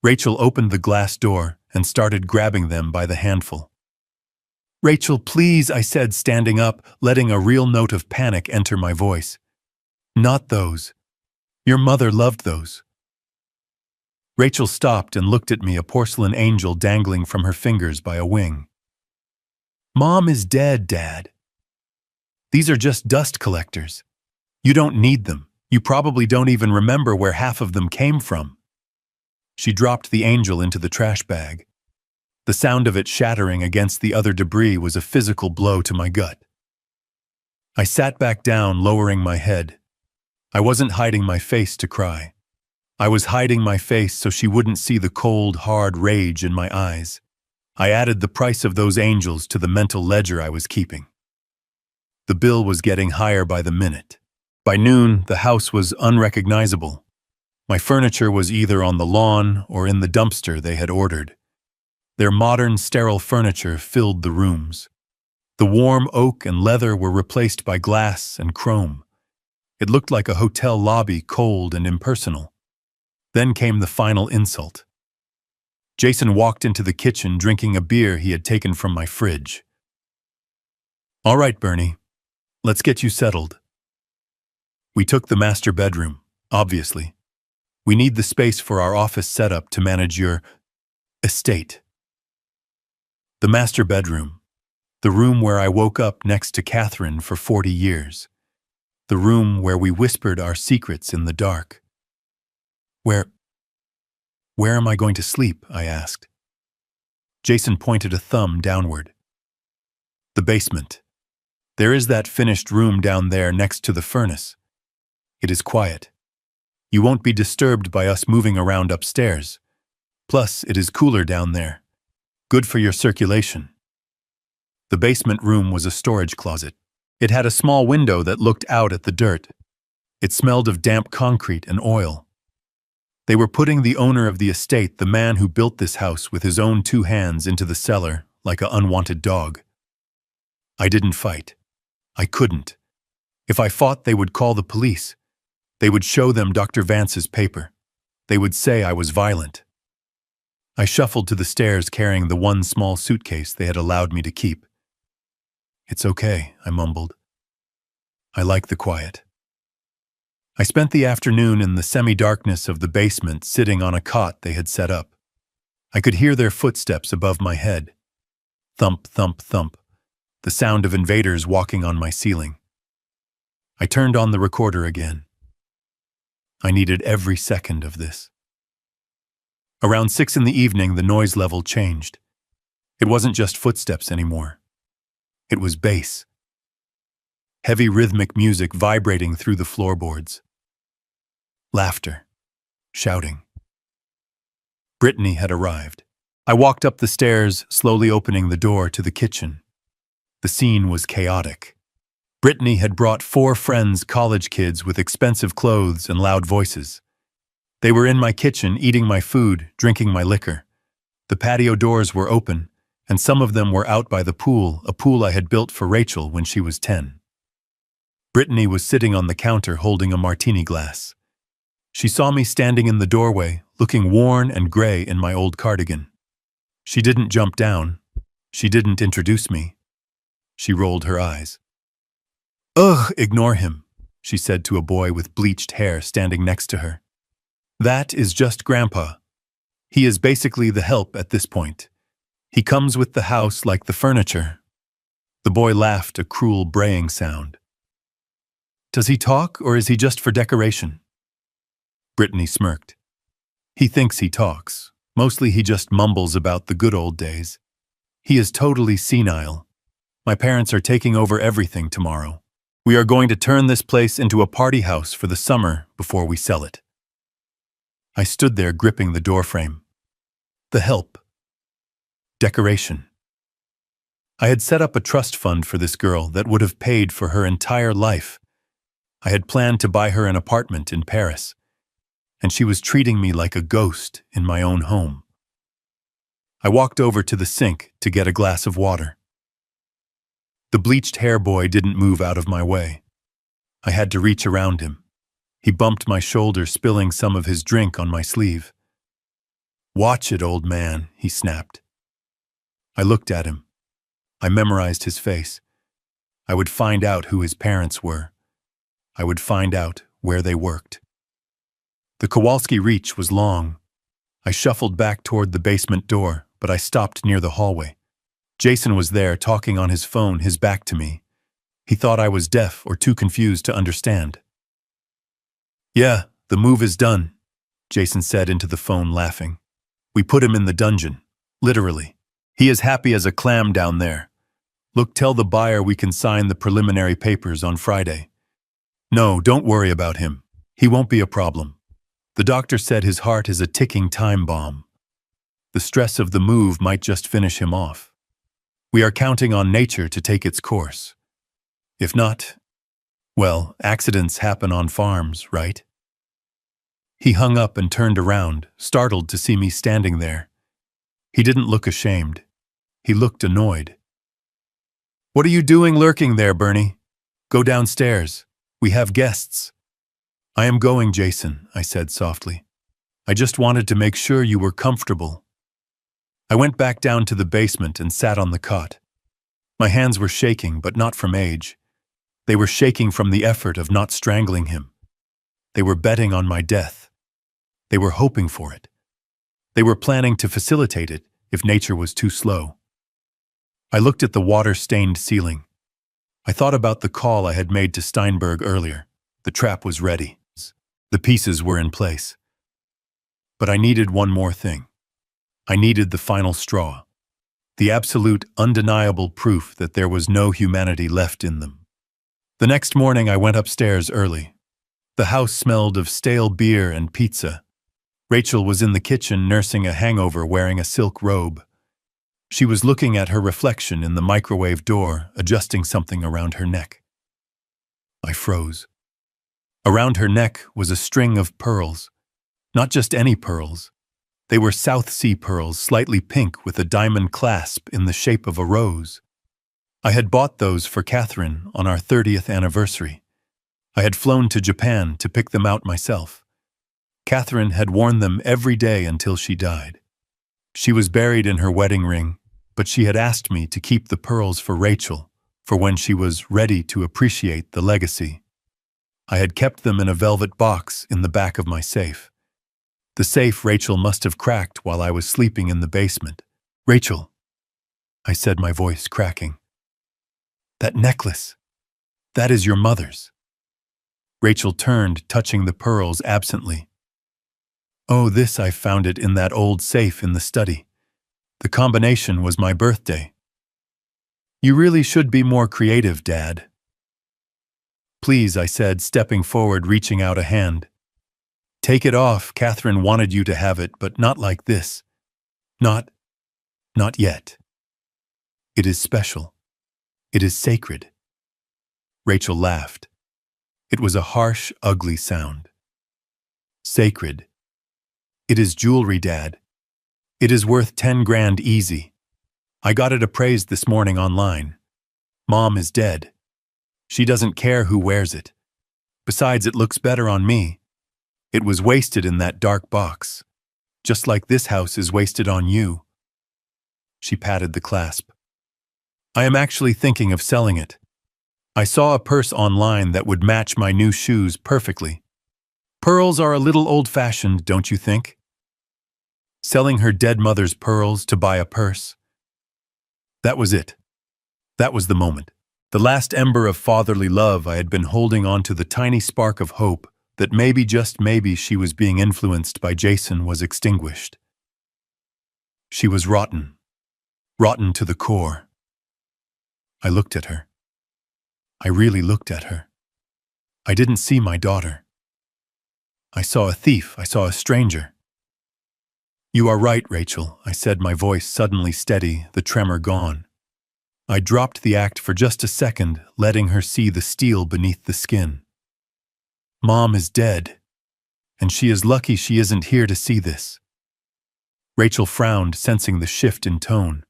A: Rachel opened the glass door and started grabbing them by the handful. "Rachel, please," I said, standing up, letting a real note of panic enter my voice. "Not those. Your mother loved those." Rachel stopped and looked at me, a porcelain angel dangling from her fingers by a wing. "Mom is dead, Dad. These are just dust collectors. You don't need them. You probably don't even remember where half of them came from." She dropped the angel into the trash bag. The sound of it shattering against the other debris was a physical blow to my gut. I sat back down, lowering my head. I wasn't hiding my face to cry. I was hiding my face so she wouldn't see the cold, hard rage in my eyes. I added the price of those angels to the mental ledger I was keeping. The bill was getting higher by the minute. By noon, the house was unrecognizable. My furniture was either on the lawn or in the dumpster they had ordered. Their modern, sterile furniture filled the rooms. The warm oak and leather were replaced by glass and chrome. It looked like a hotel lobby, cold and impersonal. Then came the final insult. Jason walked into the kitchen drinking a beer he had taken from my fridge. "All right, Bernie, let's get you settled." We took the master bedroom, obviously. We need the space for our office setup to manage your estate. The master bedroom, the room where I woke up next to Catherine for 40 years. The room where we whispered our secrets in the dark. Where am I going to sleep?" I asked. Jason pointed a thumb downward. "The basement. There is that finished room down there next to the furnace. It is quiet. You won't be disturbed by us moving around upstairs. Plus, it is cooler down there. Good for your circulation." The basement room was a storage closet. It had a small window that looked out at the dirt. It smelled of damp concrete and oil. They were putting the owner of the estate, the man who built this house with his own 2 hands, into the cellar like an unwanted dog. I didn't fight. I couldn't. If I fought, they would call the police. They would show them Dr. Vance's paper. They would say I was violent. I shuffled to the stairs carrying the one small suitcase they had allowed me to keep. "It's okay," I mumbled. I like the quiet. I spent the afternoon in the semi-darkness of the basement sitting on a cot they had set up. I could hear their footsteps above my head. Thump, thump, thump. The sound of invaders walking on my ceiling. I turned on the recorder again. I needed every second of this. Around 6 in the evening, the noise level changed. It wasn't just footsteps anymore. It was bass. Heavy rhythmic music vibrating through the floorboards. Laughter. Shouting. Brittany had arrived. I walked up the stairs, slowly opening the door to the kitchen. The scene was chaotic. Brittany had brought 4 friends, college kids with expensive clothes and loud voices. They were in my kitchen, eating my food, drinking my liquor. The patio doors were open, and some of them were out by the pool, a pool I had built for Rachel when she was 10. Brittany was sitting on the counter holding a martini glass. She saw me standing in the doorway, looking worn and gray in my old cardigan. She didn't jump down. She didn't introduce me. She rolled her eyes. "Ugh, ignore him," she said to a boy with bleached hair standing next to her. "That is just Grandpa. He is basically the help at this point. He comes with the house like the furniture." The boy laughed, a cruel braying sound. "Does he talk, or is he just for decoration?" Brittany smirked. "He thinks he talks. Mostly he just mumbles about the good old days. He is totally senile. My parents are taking over everything tomorrow. We are going to turn this place into a party house for the summer before we sell it." I stood there gripping the doorframe. The help. Decoration. I had set up a trust fund for this girl that would have paid for her entire life. I had planned to buy her an apartment in Paris, and she was treating me like a ghost in my own home. I walked over to the sink to get a glass of water. The bleached hair boy didn't move out of my way. I had to reach around him. He bumped my shoulder, spilling some of his drink on my sleeve. "Watch it, old man," he snapped. I looked at him. I memorized his face. I would find out who his parents were. I would find out where they worked. The Kowalski reach was long. I shuffled back toward the basement door, but I stopped near the hallway. Jason was there, talking on his phone, his back to me. He thought I was deaf or too confused to understand. "Yeah, the move is done," Jason said into the phone, laughing. "We put him in the dungeon, literally. He is happy as a clam down there. Look, tell the buyer we can sign the preliminary papers on Friday. No, don't worry about him. He won't be a problem. The doctor said his heart is a ticking time bomb. The stress of the move might just finish him off. We are counting on nature to take its course. If not, well, accidents happen on farms, right?" He hung up and turned around, startled to see me standing there. He didn't look ashamed. He looked annoyed. "What are you doing lurking there, Bernie? Go downstairs. We have guests." "I am going, Jason," I said softly. "I just wanted to make sure you were comfortable." I went back down to the basement and sat on the cot. My hands were shaking, but not from age. They were shaking from the effort of not strangling him. They were betting on my death. They were hoping for it. They were planning to facilitate it if nature was too slow. I looked at the water-stained ceiling. I thought about the call I had made to Steinberg earlier. The trap was ready. The pieces were in place. But I needed one more thing. I needed the final straw. The absolute, undeniable proof that there was no humanity left in them. The next morning I went upstairs early. The house smelled of stale beer and pizza. Rachel was in the kitchen nursing a hangover, wearing a silk robe. She was looking at her reflection in the microwave door, adjusting something around her neck. I froze. Around her neck was a string of pearls. Not just any pearls. They were South Sea pearls, slightly pink with a diamond clasp in the shape of a rose. I had bought those for Catherine on our 30th anniversary. I had flown to Japan to pick them out myself. Catherine had worn them every day until she died. She was buried in her wedding ring, but she had asked me to keep the pearls for Rachel, for when she was ready to appreciate the legacy. I had kept them in a velvet box in the back of my safe. The safe Rachel must have cracked while I was sleeping in the basement. "Rachel," I said, my voice cracking. "That necklace, that is your mother's." Rachel turned, touching the pearls absently. "Oh, this I found it in that old safe in the study. The combination was my birthday." "You really should be more creative, Dad." "Please," I said, stepping forward, reaching out a hand. "Take it off. Catherine wanted you to have it, but not like this. Not yet. It is special. It is sacred." Rachel laughed. It was a harsh, ugly sound. "Sacred. It is jewelry, Dad. It is worth 10 grand easy. I got it appraised this morning online. Mom is dead. She doesn't care who wears it. Besides, it looks better on me. It was wasted in that dark box, just like this house is wasted on you." She patted the clasp. "I am actually thinking of selling it. I saw a purse online that would match my new shoes perfectly. Pearls are a little old-fashioned, don't you think?" Selling her dead mother's pearls to buy a purse. That was it. That was the moment. The last ember of fatherly love I had been holding on to, the tiny spark of hope that maybe, just maybe, she was being influenced by Jason, was extinguished. She was rotten. Rotten to the core. I looked at her. I really looked at her. I didn't see my daughter. I saw a thief. I saw a stranger. "You are right, Rachel," I said, my voice suddenly steady, the tremor gone. I dropped the act for just a second, letting her see the steel beneath the skin. "Mom is dead, and she is lucky she isn't here to see this." Rachel frowned, sensing the shift in tone.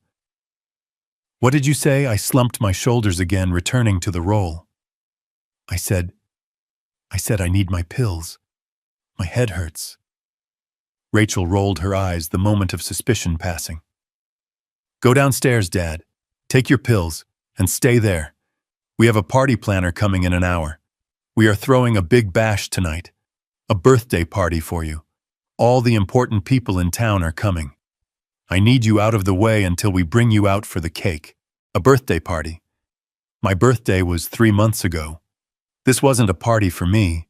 A: "What did you say?" I slumped my shoulders again, returning to the role. I said, I need my pills. My head hurts." Rachel rolled her eyes, the moment of suspicion passing. "Go downstairs, Dad. Take your pills, and stay there. We have a party planner coming in an hour. We are throwing a big bash tonight. A birthday party for you. All the important people in town are coming. I need you out of the way until we bring you out for the cake. A birthday party. My birthday was 3 months ago. This wasn't a party for me.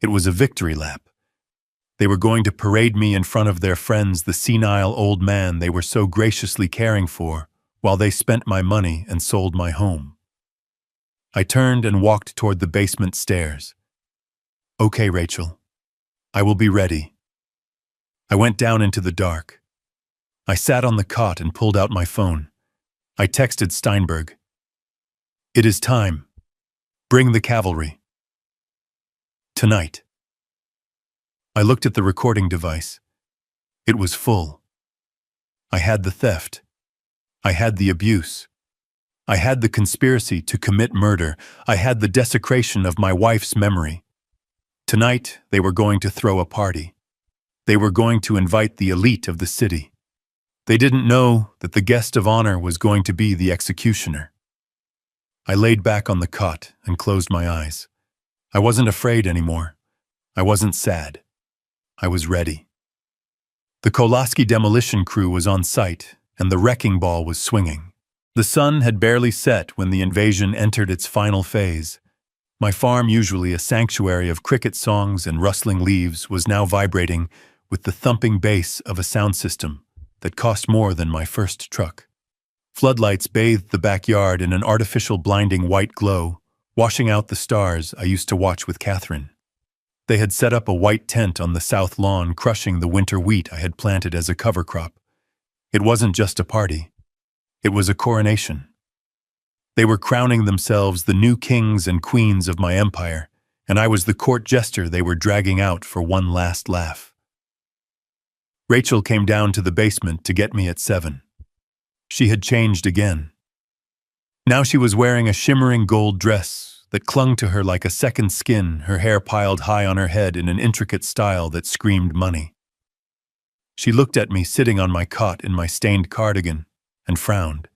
A: It was a victory lap. They were going to parade me in front of their friends, the senile old man they were so graciously caring for, while they spent my money and sold my home." I turned and walked toward the basement stairs. "Okay, Rachel. I will be ready." I went down into the dark. I sat on the cot and pulled out my phone. I texted Steinberg. "It is time. Bring the cavalry. Tonight." I looked at the recording device. It was full. I had the theft. I had the abuse. I had the conspiracy to commit murder. I had the desecration of my wife's memory. Tonight, they were going to throw a party. They were going to invite the elite of the city. They didn't know that the guest of honor was going to be the executioner. I laid back on the cot and closed my eyes. I wasn't afraid anymore. I wasn't sad. I was ready. The Kolaski demolition crew was on site, and the wrecking ball was swinging. The sun had barely set when the invasion entered its final phase. My farm, usually a sanctuary of cricket songs and rustling leaves, was now vibrating with the thumping bass of a sound system that cost more than my first truck. Floodlights bathed the backyard in an artificial blinding white glow, washing out the stars I used to watch with Catherine. They had set up a white tent on the south lawn, crushing the winter wheat I had planted as a cover crop. It wasn't just a party. It was a coronation. They were crowning themselves the new kings and queens of my empire, and I was the court jester they were dragging out for one last laugh. Rachel came down to the basement to get me at 7. She had changed again. Now she was wearing a shimmering gold dress, that clung to her like a second skin, her hair piled high on her head in an intricate style that screamed money. She looked at me sitting on my cot in my stained cardigan and frowned.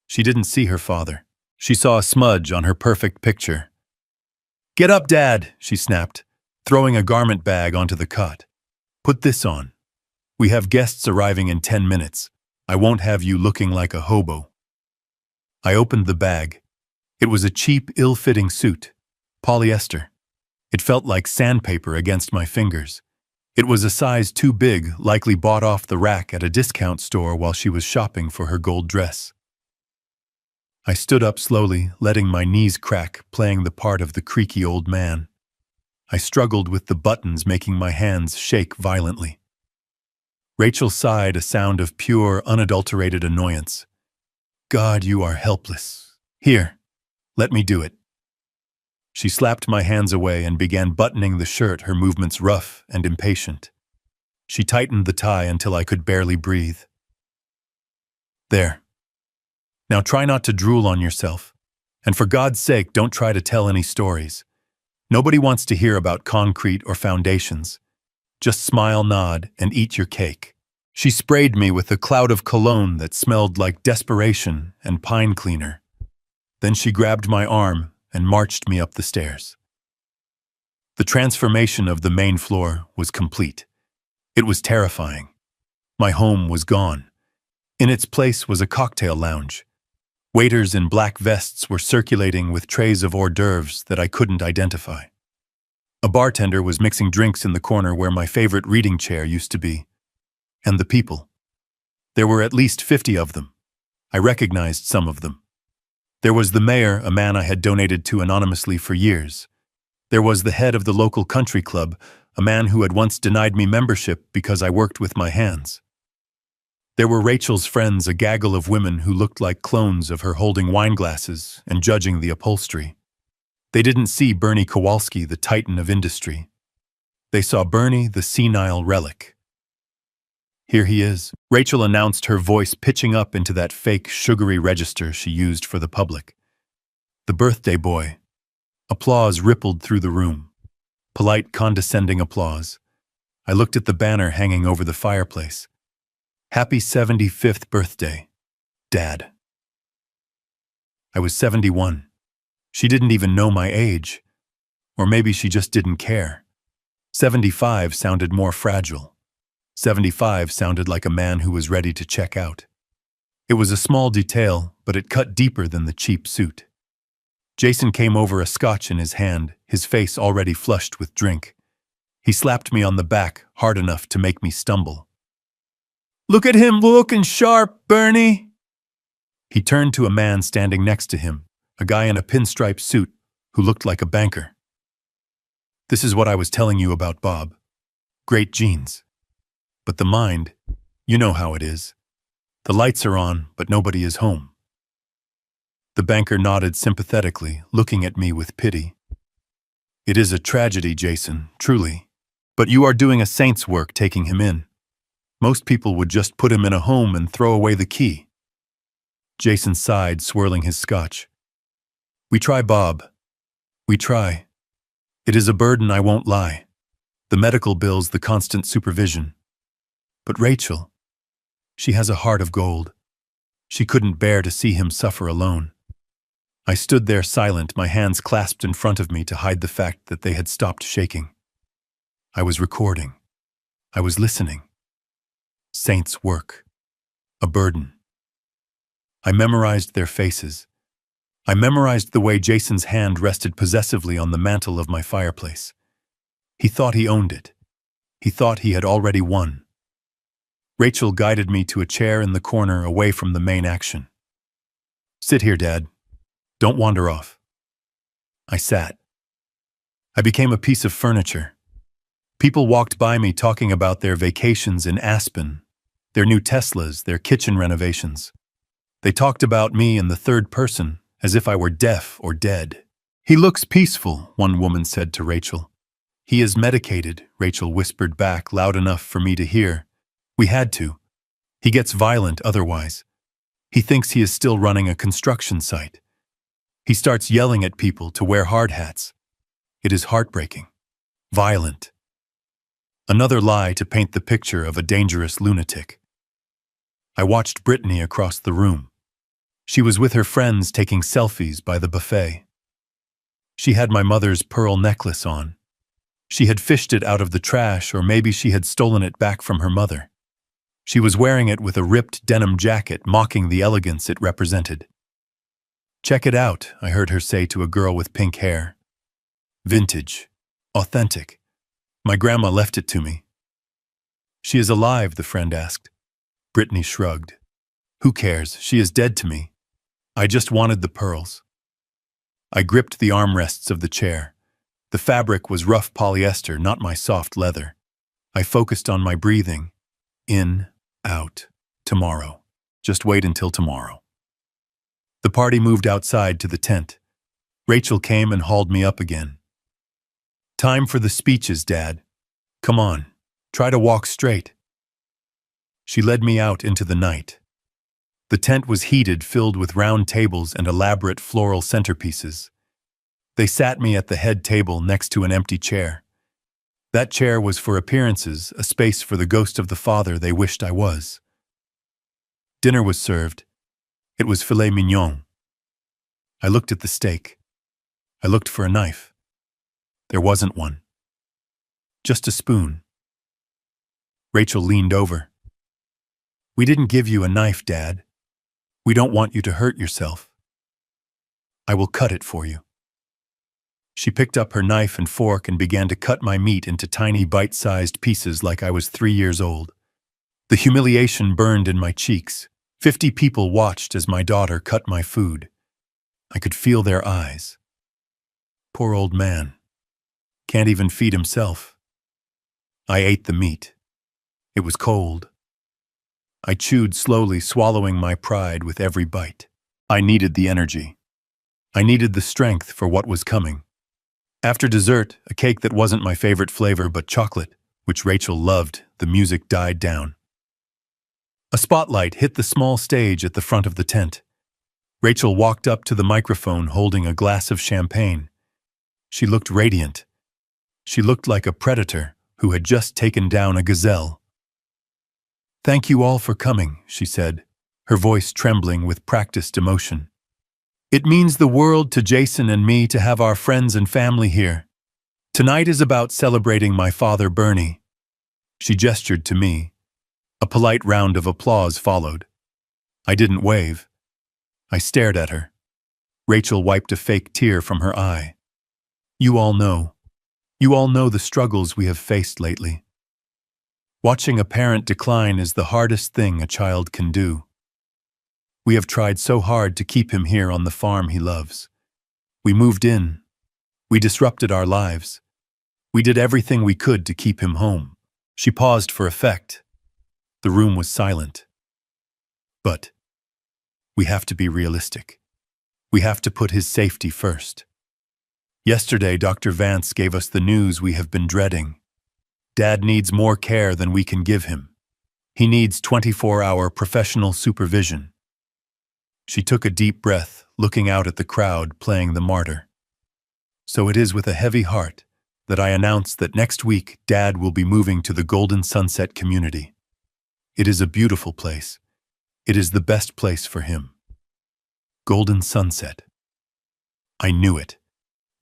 A: She didn't see her father. She saw a smudge on her perfect picture. "Get up, Dad," she snapped, throwing a garment bag onto the cot. "Put this on. We have guests arriving in 10 minutes. I won't have you looking like a hobo." I opened the bag. It was a cheap, ill-fitting suit. Polyester. It felt like sandpaper against my fingers. It was a size too big, likely bought off the rack at a discount store while she was shopping for her gold dress. I stood up slowly, letting my knees crack, playing the part of the creaky old man. I struggled with the buttons, making my hands shake violently. Rachel sighed, a sound of pure, unadulterated annoyance. "God, you are helpless. Here, let me do it." She slapped my hands away and began buttoning the shirt, her movements rough and impatient. She tightened the tie until I could barely breathe. "There. Now try not to drool on yourself. And for God's sake, don't try to tell any stories. Nobody wants to hear about concrete or foundations. Just smile, nod, and eat your cake." She sprayed me with a cloud of cologne that smelled like desperation and pine cleaner. Then she grabbed my arm and marched me up the stairs. The transformation of the main floor was complete. It was terrifying. My home was gone. In its place was a cocktail lounge. Waiters in black vests were circulating with trays of hors d'oeuvres that I couldn't identify. A bartender was mixing drinks in the corner where my favorite reading chair used to be. And the people. There were at least 50 of them. I recognized some of them. There was the mayor, a man I had donated to anonymously for years. There was the head of the local country club, a man who had once denied me membership because I worked with my hands. There were Rachel's friends, a gaggle of women who looked like clones of her holding wine glasses and judging the upholstery. They didn't see Bernie Kowalski, the titan of industry. They saw Bernie, the senile relic. "Here he is," Rachel announced, her voice pitching up into that fake, sugary register she used for the public. "The birthday boy." Applause rippled through the room. Polite, condescending applause. I looked at the banner hanging over the fireplace. "Happy 75th birthday, Dad." I was 71. She didn't even know my age. Or maybe she just didn't care. 75 sounded more fragile. 75 sounded like a man who was ready to check out. It was a small detail, but it cut deeper than the cheap suit. Jason came over, a scotch in his hand, his face already flushed with drink. He slapped me on the back, hard enough to make me stumble. "Look at him looking sharp, Bernie!" He turned to a man standing next to him, a guy in a pinstripe suit who looked like a banker. "This is what I was telling you about Bob. Great genes. But the mind, you know how it is. The lights are on, but nobody is home." The banker nodded sympathetically, looking at me with pity. "It is a tragedy, Jason, truly. But you are doing a saint's work taking him in. Most people would just put him in a home and throw away the key." Jason sighed, swirling his scotch. "We try, Bob. We try. It is a burden, I won't lie. The medical bills, the constant supervision. But Rachel, she has a heart of gold. She couldn't bear to see him suffer alone." I stood there silent, my hands clasped in front of me to hide the fact that they had stopped shaking. I was recording. I was listening. Saints' work. A burden. I memorized their faces. I memorized the way Jason's hand rested possessively on the mantel of my fireplace. He thought he owned it. He thought he had already won. Rachel guided me to a chair in the corner away from the main action. "Sit here, Dad. Don't wander off." I sat. I became a piece of furniture. People walked by me talking about their vacations in Aspen, their new Teslas, their kitchen renovations. They talked about me in the third person, as if I were deaf or dead. "He looks peaceful," one woman said to Rachel. "He is medicated," Rachel whispered back, loud enough for me to hear. "We had to. He gets violent otherwise. He thinks he is still running a construction site." He starts yelling at people to wear hard hats. It is heartbreaking, violent. Another lie to paint the picture of a dangerous lunatic. I watched Brittany across the room. She was with her friends taking selfies by the buffet. She had my mother's pearl necklace on. She had fished it out of the trash, or maybe she had stolen it back from her mother. She was wearing it with a ripped denim jacket, mocking the elegance it represented. "Check it out," I heard her say to a girl with pink hair. "Vintage. Authentic. My grandma left it to me." "She is alive?" the friend asked. Brittany shrugged. "Who cares? She is dead to me. I just wanted the pearls." I gripped the armrests of the chair. The fabric was rough polyester, not my soft leather. I focused on my breathing. In, out, tomorrow. Just wait until tomorrow. The party moved outside to the tent. Rachel came and hauled me up again. "Time for the speeches, Dad. Come on, try to walk straight." She led me out into the night. The tent was heated, filled with round tables and elaborate floral centerpieces. They sat me at the head table next to an empty chair. That chair was for appearances, a space for the ghost of the father they wished I was. Dinner was served. It was filet mignon. I looked at the steak. I looked for a knife. There wasn't one. Just a spoon. Rachel leaned over. "We didn't give you a knife, Dad. We don't want you to hurt yourself. I will cut it for you." She picked up her knife and fork and began to cut my meat into tiny bite-sized pieces like I was 3 years old. The humiliation burned in my cheeks. 50 people watched as my daughter cut my food. I could feel their eyes. Poor old man. Can't even feed himself. I ate the meat. It was cold. I chewed slowly, swallowing my pride with every bite. I needed the energy. I needed the strength for what was coming. After dessert, a cake that wasn't my favorite flavor but chocolate, which Rachel loved, the music died down. A spotlight hit the small stage at the front of the tent. Rachel walked up to the microphone holding a glass of champagne. She looked radiant. She looked like a predator who had just taken down a gazelle. "Thank you all for coming," she said, her voice trembling with practiced emotion. "It means the world to Jason and me to have our friends and family here. Tonight is about celebrating my father, Bernie." She gestured to me. A polite round of applause followed. I didn't wave. I stared at her. Rachel wiped a fake tear from her eye. You all know the struggles we have faced lately. Watching a parent decline is the hardest thing a child can do. We have tried so hard to keep him here on the farm he loves. We moved in. We disrupted our lives. We did everything we could to keep him home. She paused for effect. The room was silent. But we have to be realistic. We have to put his safety first. Yesterday, Dr. Vance gave us the news we have been dreading. Dad needs more care than we can give him. He needs 24-hour professional supervision. She took a deep breath, looking out at the crowd playing the martyr. So it is with a heavy heart that I announce that next week Dad will be moving to the Golden Sunset community. It is a beautiful place. It is the best place for him. Golden Sunset. I knew it.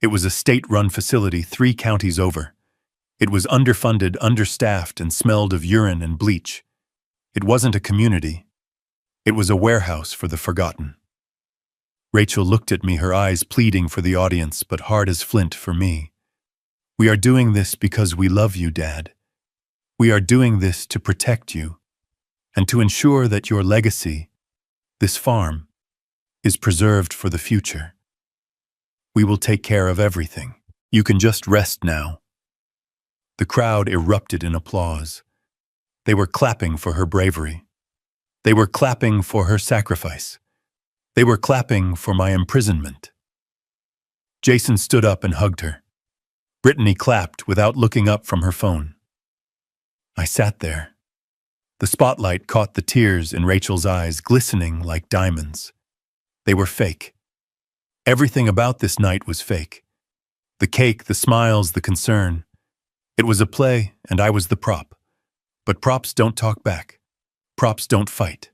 A: It was a state-run facility 3 counties over. It was underfunded, understaffed, and smelled of urine and bleach. It wasn't a community. It was a warehouse for the forgotten. Rachel looked at me, her eyes pleading for the audience, but hard as flint for me. We are doing this because we love you, Dad. We are doing this to protect you, and to ensure that your legacy, this farm, is preserved for the future. We will take care of everything. You can just rest now. The crowd erupted in applause. They were clapping for her bravery. They were clapping for her sacrifice. They were clapping for my imprisonment. Jason stood up and hugged her. Brittany clapped without looking up from her phone. I sat there. The spotlight caught the tears in Rachel's eyes, glistening like diamonds. They were fake. Everything about this night was fake. The cake, the smiles, the concern. It was a play, and I was the prop. But props don't talk back. Props don't fight.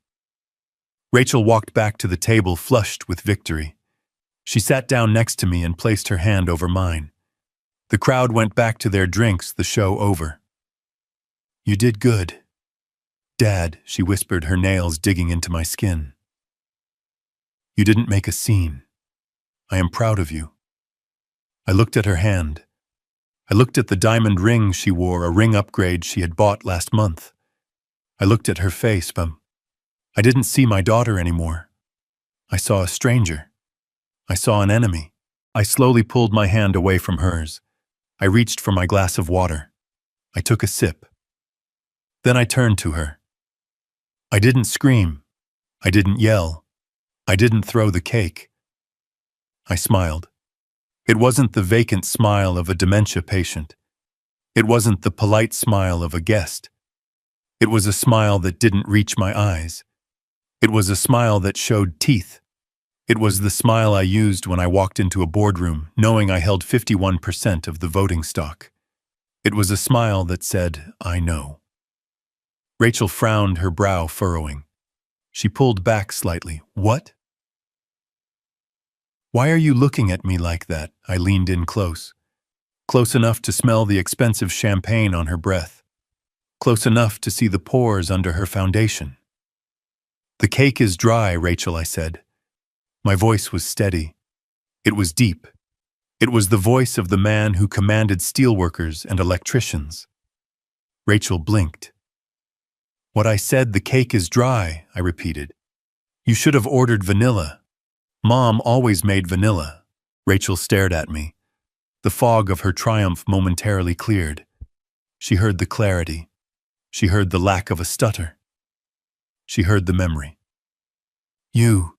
A: Rachel walked back to the table flushed with victory. She sat down next to me and placed her hand over mine. The crowd went back to their drinks, the show over. "You did good. Dad," she whispered, her nails digging into my skin. "You didn't make a scene. I am proud of you." I looked at her hand. I looked at the diamond ring she wore, a ring upgrade she had bought last month. I looked at her face, but I didn't see my daughter anymore. I saw a stranger. I saw an enemy. I slowly pulled my hand away from hers. I reached for my glass of water. I took a sip. Then I turned to her. I didn't scream. I didn't yell. I didn't throw the cake. I smiled. It wasn't the vacant smile of a dementia patient. It wasn't the polite smile of a guest. It was a smile that didn't reach my eyes. It was a smile that showed teeth. It was the smile I used when I walked into a boardroom, knowing I held 51% of the voting stock. It was a smile that said, "I know." Rachel frowned, her brow furrowing. She pulled back slightly. "What?" "Why are you looking at me like that?" I leaned in close enough to smell the expensive champagne on her breath, close enough to see the pores under her foundation. "The cake is dry, Rachel," I said. My voice was steady. It was deep. It was the voice of the man who commanded steelworkers and electricians. Rachel blinked. "What I said, the cake is dry," I repeated. "You should have ordered vanilla. Mom always made vanilla." Rachel stared at me. The fog of her triumph momentarily cleared. She heard the clarity. She heard the lack of a stutter. She heard the memory. You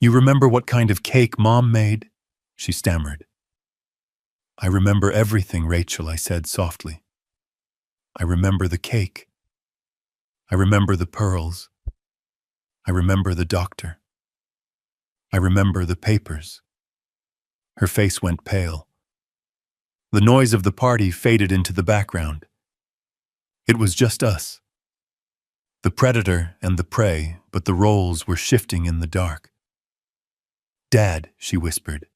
A: remember what kind of cake Mom made?" she stammered. "I remember everything, Rachel," I said softly. "I remember the cake. I remember the pearls. I remember the doctor. I remember the papers." Her face went pale. The noise of the party faded into the background. It was just us. The predator and the prey, but the roles were shifting in the dark. "Dad," she whispered.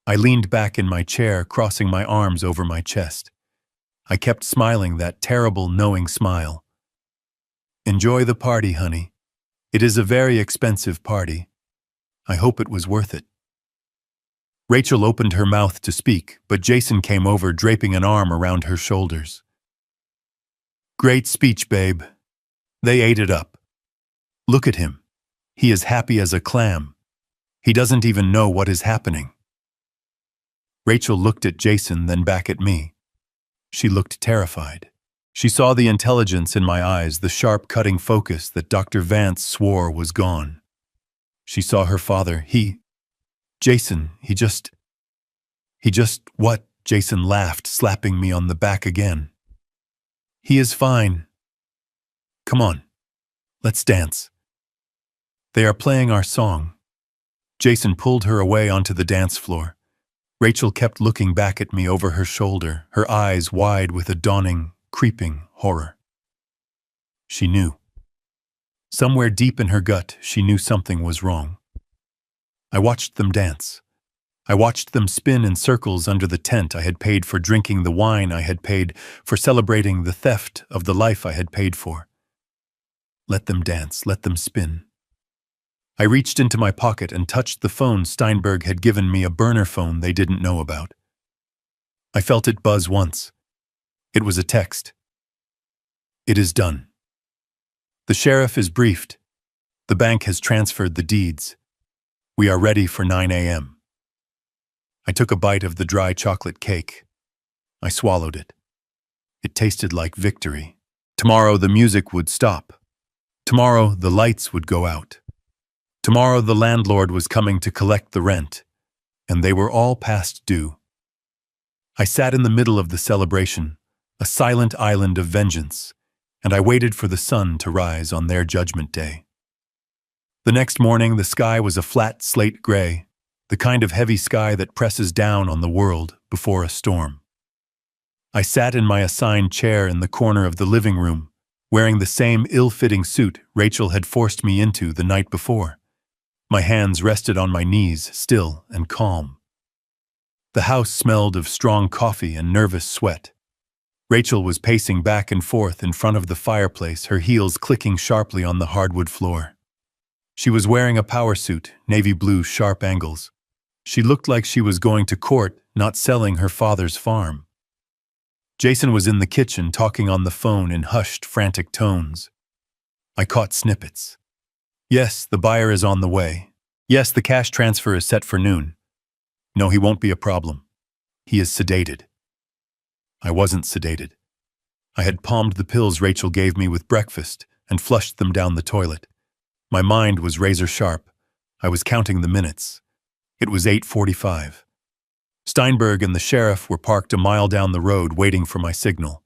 A: I leaned back in my chair, crossing my arms over my chest. I kept smiling, that terrible, knowing smile. "Enjoy the party, honey. It is a very expensive party. I hope it was worth it." Rachel opened her mouth to speak, but Jason came over, draping an arm around her shoulders. "Great speech, babe. They ate it up. Look at him. He is happy as a clam. He doesn't even know what is happening." Rachel looked at Jason, then back at me. She looked terrified. She saw the intelligence in my eyes, the sharp, cutting focus that Dr. Vance swore was gone. She saw her father. Jason, he just, what?" Jason laughed, slapping me on the back again. "He is fine. Come on, let's dance. They are playing our song." Jason pulled her away onto the dance floor. Rachel kept looking back at me over her shoulder, her eyes wide with a dawning, creeping horror. She knew. Somewhere deep in her gut, she knew something was wrong. I watched them dance. I watched them spin in circles under the tent I had paid for, drinking the wine I had paid for, celebrating the theft of the life I had paid for. Let them dance, let them spin. I reached into my pocket and touched the phone. Steinberg had given me, a burner phone they didn't know about. I felt it buzz once. It was a text. "It is done. The sheriff is briefed. The bank has transferred the deeds. We are ready for 9 a.m. I took a bite of the dry chocolate cake. I swallowed it. It tasted like victory. Tomorrow the music would stop. Tomorrow the lights would go out. Tomorrow the landlord was coming to collect the rent, and they were all past due. I sat in the middle of the celebration, a silent island of vengeance, and I waited for the sun to rise on their judgment day. The next morning, the sky was a flat slate gray. the kind of heavy sky that presses down on the world before a storm. I sat in my assigned chair in the corner of the living room, wearing the same ill-fitting suit Rachel had forced me into the night before. My hands rested on my knees, still and calm. The house smelled of strong coffee and nervous sweat. Rachel was pacing back and forth in front of the fireplace, her heels clicking sharply on the hardwood floor. She was wearing a power suit, navy blue, sharp angles. She looked like she was going to court, not selling her father's farm. Jason was in the kitchen talking on the phone in hushed, frantic tones. I caught snippets. Yes, the buyer is on the way. Yes, the cash transfer is set for noon. No, he won't be a problem. He is sedated. I wasn't sedated. I had palmed the pills Rachel gave me with breakfast and flushed them down the toilet. My mind was razor sharp. I was counting the minutes. It was 8:45. Steinberg and the sheriff were parked a mile down the road waiting for my signal.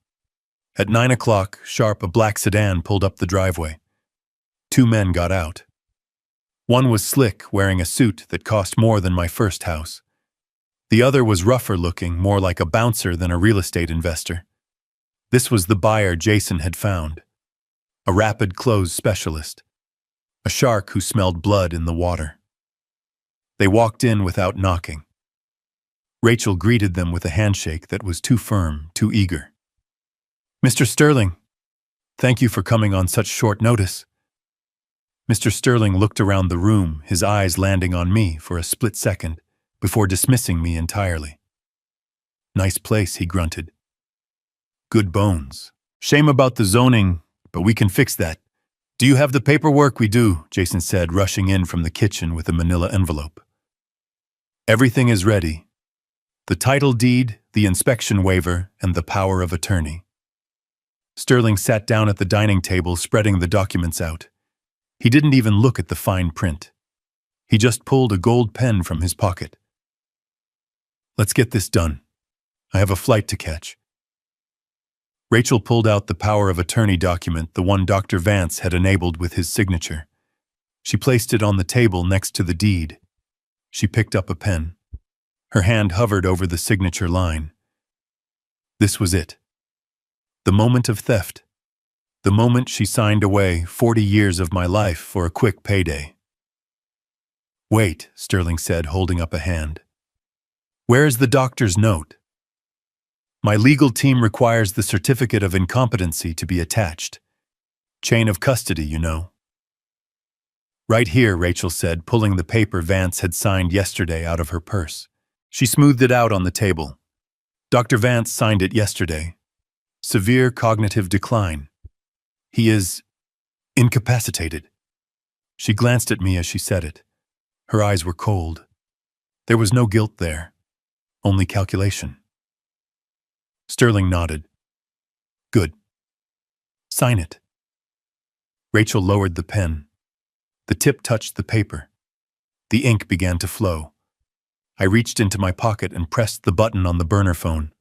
A: At 9 o'clock, sharp, a black sedan pulled up the driveway. 2 men got out. One was slick, wearing a suit that cost more than my first house. The other was rougher looking, more like a bouncer than a real estate investor. This was the buyer Jason had found. A rapid close specialist. A shark who smelled blood in the water. They walked in without knocking. Rachel greeted them with a handshake that was too firm, too eager. "Mr. Sterling, thank you for coming on such short notice." Mr. Sterling looked around the room, his eyes landing on me for a split second, before dismissing me entirely. "Nice place," he grunted. "Good bones. Shame about the zoning, but we can fix that." "Do you have the paperwork?" "We do," Jason said, rushing in from the kitchen with a manila envelope. "Everything is ready. The title deed, the inspection waiver, and the power of attorney." Sterling sat down at the dining table, spreading the documents out. He didn't even look at the fine print. He just pulled a gold pen from his pocket. "Let's get this done. I have a flight to catch." Rachel pulled out the power of attorney document, the one Dr. Vance had enabled with his signature. She placed it on the table next to the deed. She picked up a pen. Her hand hovered over the signature line. This was it. The moment of theft. The moment she signed away 40 years of my life for a quick payday. "Wait," Sterling said, holding up a hand. "Where is the doctor's note?" "My legal team requires the certificate of incompetency to be attached. Chain of custody, you know." "Right here," Rachel said, pulling the paper Vance had signed yesterday out of her purse. She smoothed it out on the table. "Dr. Vance signed it yesterday. Severe cognitive decline. He is incapacitated." She glanced at me as she said it. Her eyes were cold. There was no guilt there, only calculation. Sterling nodded. "Good. Sign it." Rachel lowered the pen. The tip touched the paper. The ink began to flow. I reached into my pocket and pressed the button on the burner phone.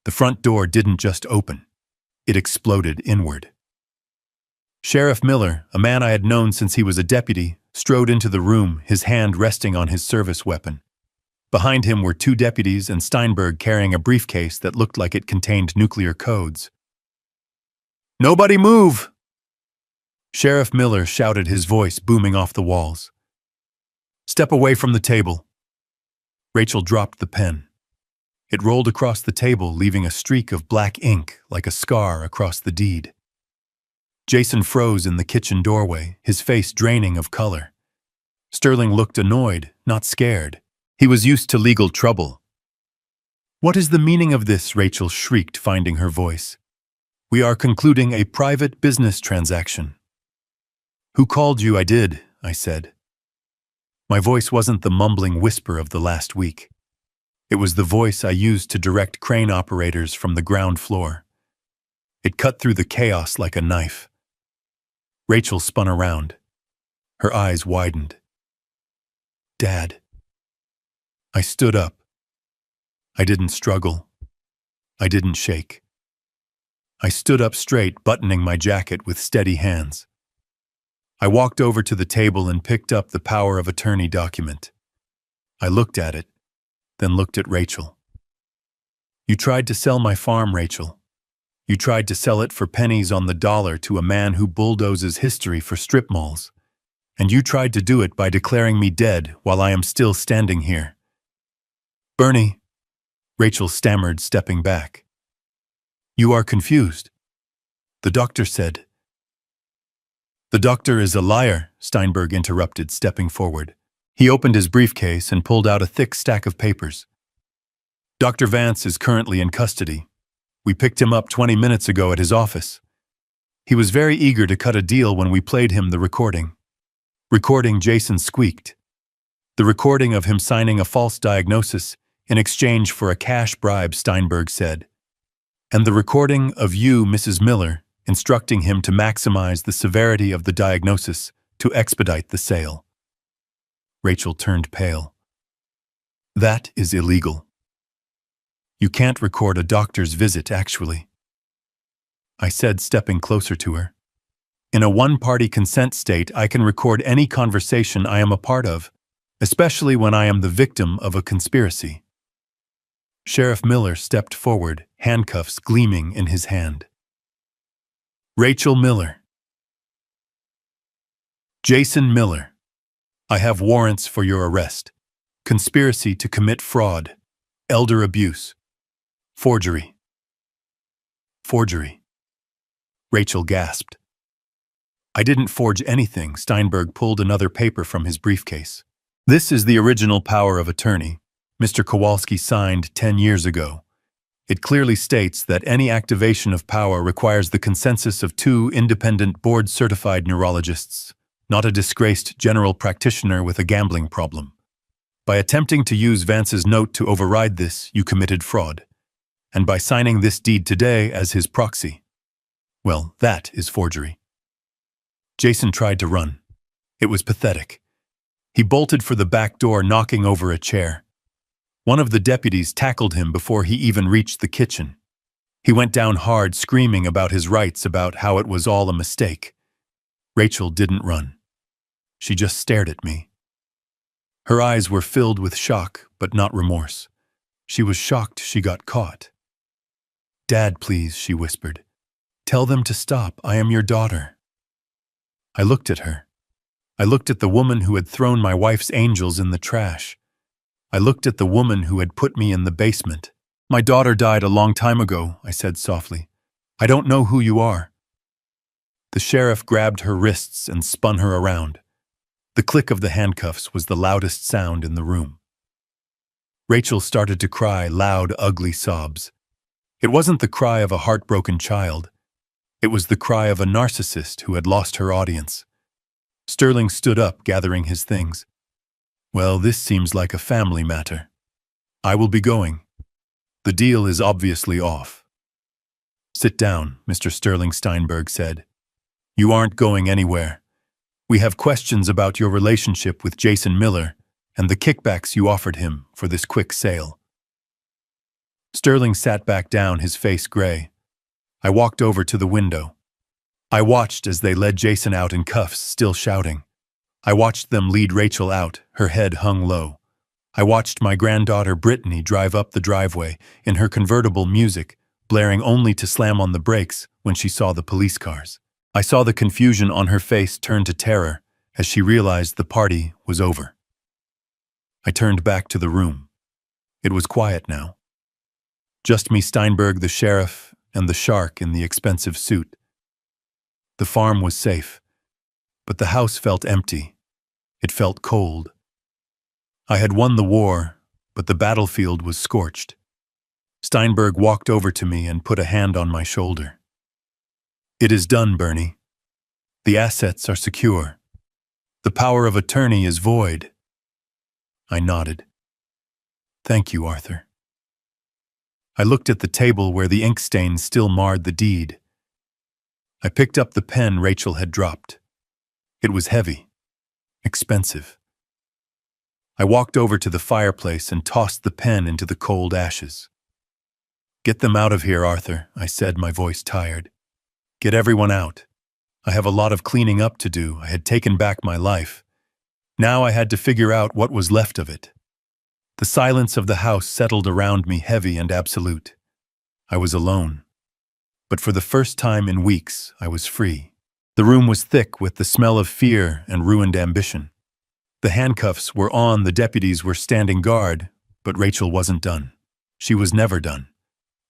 A: The front door didn't just open. It exploded inward. Sheriff Miller, a man I had known since he was a deputy, strode into the room, his hand resting on his service weapon. Behind him were 2 deputies and Steinberg carrying a briefcase that looked like it contained nuclear codes. "Nobody move!" Sheriff Miller shouted, his voice booming off the walls. "Step away from the table." Rachel dropped the pen. It rolled across the table, leaving a streak of black ink like a scar across the deed. Jason froze in the kitchen doorway, his face draining of color. Sterling looked annoyed, not scared. He was used to legal trouble. "What is the meaning of this?" Rachel shrieked, finding her voice. "We are concluding a private business transaction." "Who called you?" "I did," I said. My voice wasn't the mumbling whisper of the last week. It was the voice I used to direct crane operators from the ground floor. It cut through the chaos like a knife. Rachel spun around. Her eyes widened. "Dad." I stood up. I didn't struggle. I didn't shake. I stood up straight, buttoning my jacket with steady hands. I walked over to the table and picked up the power of attorney document. I looked at it, then looked at Rachel. You tried to sell my farm, Rachel. You tried to sell it for pennies on the dollar to a man who bulldozes history for strip malls. And you tried to do it by declaring me dead while I am still standing here. Bernie, Rachel stammered, stepping back. You are confused. The doctor said. The doctor is a liar, Steinberg interrupted, stepping forward. He opened his briefcase and pulled out a thick stack of papers. Dr. Vance is currently in custody. We picked him up 20 minutes ago at his office. He was very eager to cut a deal when we played him the recording. Recording, Jason squeaked. The recording of him signing a false diagnosis in exchange for a cash bribe, Steinberg said. And the recording of you, Mrs. Miller, instructing him to maximize the severity of the diagnosis to expedite the sale. Rachel turned pale. That is illegal. You can't record a doctor's visit, actually. I said, stepping closer to her. In a one-party consent state, I can record any conversation I am a part of, especially when I am the victim of a conspiracy. Sheriff Miller stepped forward, handcuffs gleaming in his hand. Rachel Miller. Jason Miller. I have warrants for your arrest. Conspiracy to commit fraud, elder abuse, forgery. Forgery. Rachel gasped. I didn't forge anything. Steinberg pulled another paper from his briefcase. This is the original power of attorney Mr. Kowalski signed 10 years ago. It clearly states that any activation of power requires the consensus of 2 independent board-certified neurologists, not a disgraced general practitioner with a gambling problem. By attempting to use Vance's note to override this, you committed fraud. And by signing this deed today as his proxy, well, that is forgery. Jason tried to run. It was pathetic. He bolted for the back door, knocking over a chair. One of the deputies tackled him before he even reached the kitchen. He went down hard, screaming about his rights, about how it was all a mistake. Rachel didn't run. She just stared at me. Her eyes were filled with shock, but not remorse. She was shocked she got caught. Dad, please, she whispered. Tell them to stop. I am your daughter. I looked at her. I looked at the woman who had thrown my wife's angels in the trash. I looked at the woman who had put me in the basement. My daughter died a long time ago, I said softly. I don't know who you are. The sheriff grabbed her wrists and spun her around. The click of the handcuffs was the loudest sound in the room. Rachel started to cry loud, ugly sobs. It wasn't the cry of a heartbroken child. It was the cry of a narcissist who had lost her audience. Sterling stood up, gathering his things. Well, this seems like a family matter. I will be going. The deal is obviously off. Sit down, Mr. Sterling, Steinberg said. You aren't going anywhere. We have questions about your relationship with Jason Miller and the kickbacks you offered him for this quick sale. Sterling sat back down, his face gray. I walked over to the window. I watched as they led Jason out in cuffs, still shouting. I watched them lead Rachel out, her head hung low. I watched my granddaughter Brittany drive up the driveway in her convertible, music blaring only to slam on the brakes when she saw the police cars. I saw the confusion on her face turn to terror as she realized the party was over. I turned back to the room. It was quiet now. Just me, Steinberg, the sheriff, and the shark in the expensive suit. The farm was safe, but the house felt empty. It felt cold. I had won the war, but the battlefield was scorched. Steinberg walked over to me and put a hand on my shoulder. It is done, Bernie. The assets are secure. The power of attorney is void. I nodded. Thank you, Arthur. I looked at the table where the ink stains still marred the deed. I picked up the pen Rachel had dropped. It was heavy, expensive. I walked over to the fireplace and tossed the pen into the cold ashes. Get them out of here, Arthur, I said, my voice tired. Get everyone out. I have a lot of cleaning up to do. I had taken back my life. Now I had to figure out what was left of it. The silence of the house settled around me heavy and absolute. I was alone. But for the first time in weeks, I was free. The room was thick with the smell of fear and ruined ambition. The handcuffs were on, the deputies were standing guard, but Rachel wasn't done. She was never done.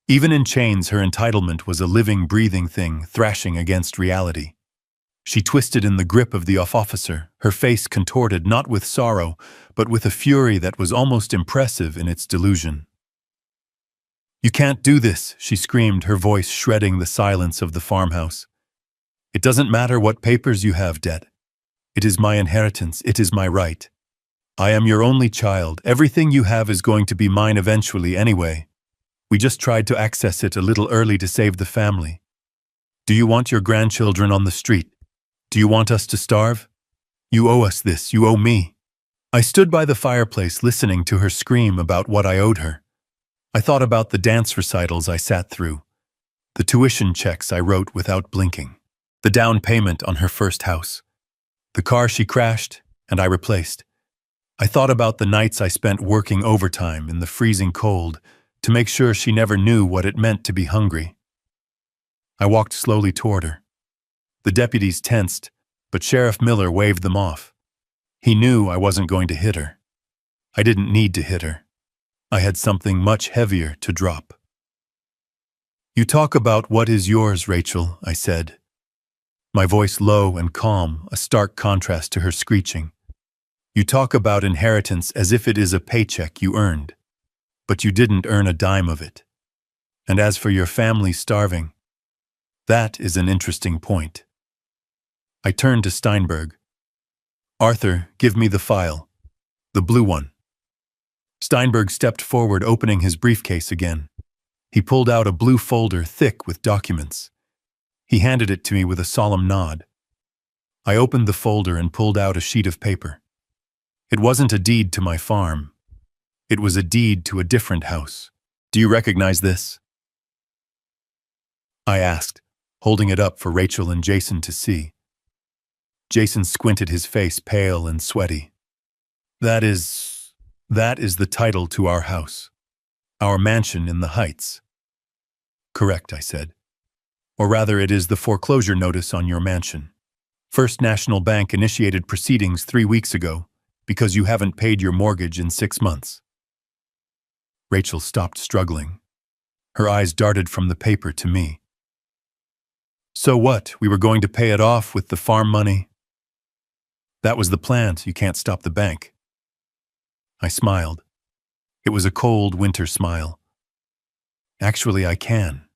A: Even in chains, her entitlement was a living, breathing thing thrashing against reality. She twisted in the grip of the officer, her face contorted not with sorrow, but with a fury that was almost impressive in its delusion. "You can't do this," she screamed, her voice shredding the silence of the farmhouse. "It doesn't matter what papers you have, Det. It is my inheritance, it is my right. I am your only child, everything you have is going to be mine eventually anyway. We just tried to access it a little early to save the family. Do you want your grandchildren on the street? Do you want us to starve? You owe us this, you owe me." I stood by the fireplace listening to her scream about what I owed her. I thought about the dance recitals I sat through, the tuition checks I wrote without blinking, the down payment on her first house, the car she crashed and I replaced. I thought about the nights I spent working overtime in the freezing cold to make sure she never knew what it meant to be hungry. I walked slowly toward her. The deputies tensed, but Sheriff Miller waved them off. He knew I wasn't going to hit her. I didn't need to hit her. I had something much heavier to drop. "You talk about what is yours, Rachel," I said. My voice low and calm, a stark contrast to her screeching. "You talk about inheritance as if it is a paycheck you earned. But you didn't earn a dime of it. And as for your family starving, that is an interesting point." I turned to Steinberg. "Arthur, give me the file. The blue one." Steinberg stepped forward, opening his briefcase again. He pulled out a blue folder thick with documents. He handed it to me with a solemn nod. I opened the folder and pulled out a sheet of paper. It wasn't a deed to my farm. It was a deed to a different house. "Do you recognize this?" I asked, holding it up for Rachel and Jason to see. Jason squinted, his face pale and sweaty. That is the title to our house. Our mansion in the Heights." "Correct," I said. "Or rather, it is the foreclosure notice on your mansion. First National Bank initiated proceedings 3 weeks ago because you haven't paid your mortgage in 6 months." Rachel stopped struggling. Her eyes darted from the paper to me. "So what, we were going to pay it off with the farm money?" "That was the plan, you can't stop the bank." I smiled. It was a cold winter smile. "Actually, I can.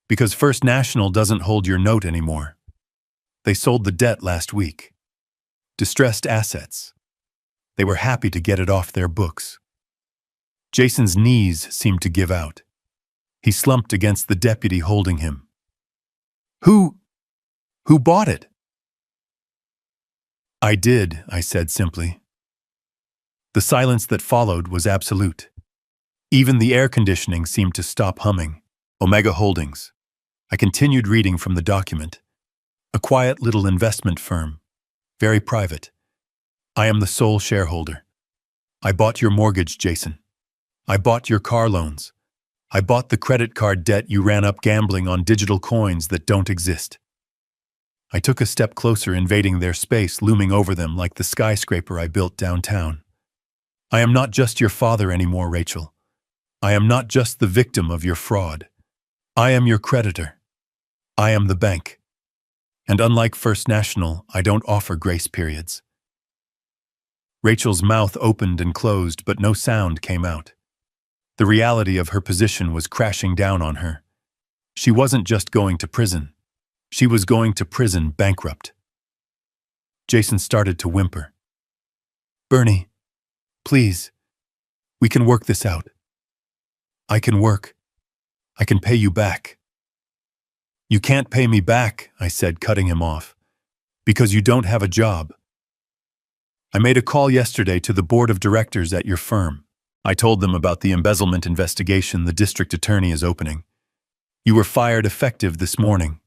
A: Because First National doesn't hold your note anymore. They sold the debt last week. Distressed assets. They were happy to get it off their books." Jason's knees seemed to give out. He slumped against the deputy holding him. Who bought it?" "I did," I said simply. The silence that followed was absolute. Even the air conditioning seemed to stop humming. Omega Holdings. I continued reading from the document. A quiet little investment firm. Very private. I am the sole shareholder. I bought your mortgage, Jason. I bought your car loans. I bought the credit card debt you ran up gambling on digital coins that don't exist. I took a step closer, invading their space, looming over them like the skyscraper I built downtown. I am not just your father anymore, Rachel. I am not just the victim of your fraud. I am your creditor. I am the bank. And unlike First National, I don't offer grace periods." Rachel's mouth opened and closed, but no sound came out. The reality of her position was crashing down on her. She wasn't just going to prison. She was going to prison bankrupt. Jason started to whimper. "Bernie, please, we can work this out. I can work. I can pay you back." "You can't pay me back," I said, cutting him off, "because you don't have a job. I made a call yesterday to the board of directors at your firm. I told them about the embezzlement investigation the district attorney is opening. You were fired effective this morning.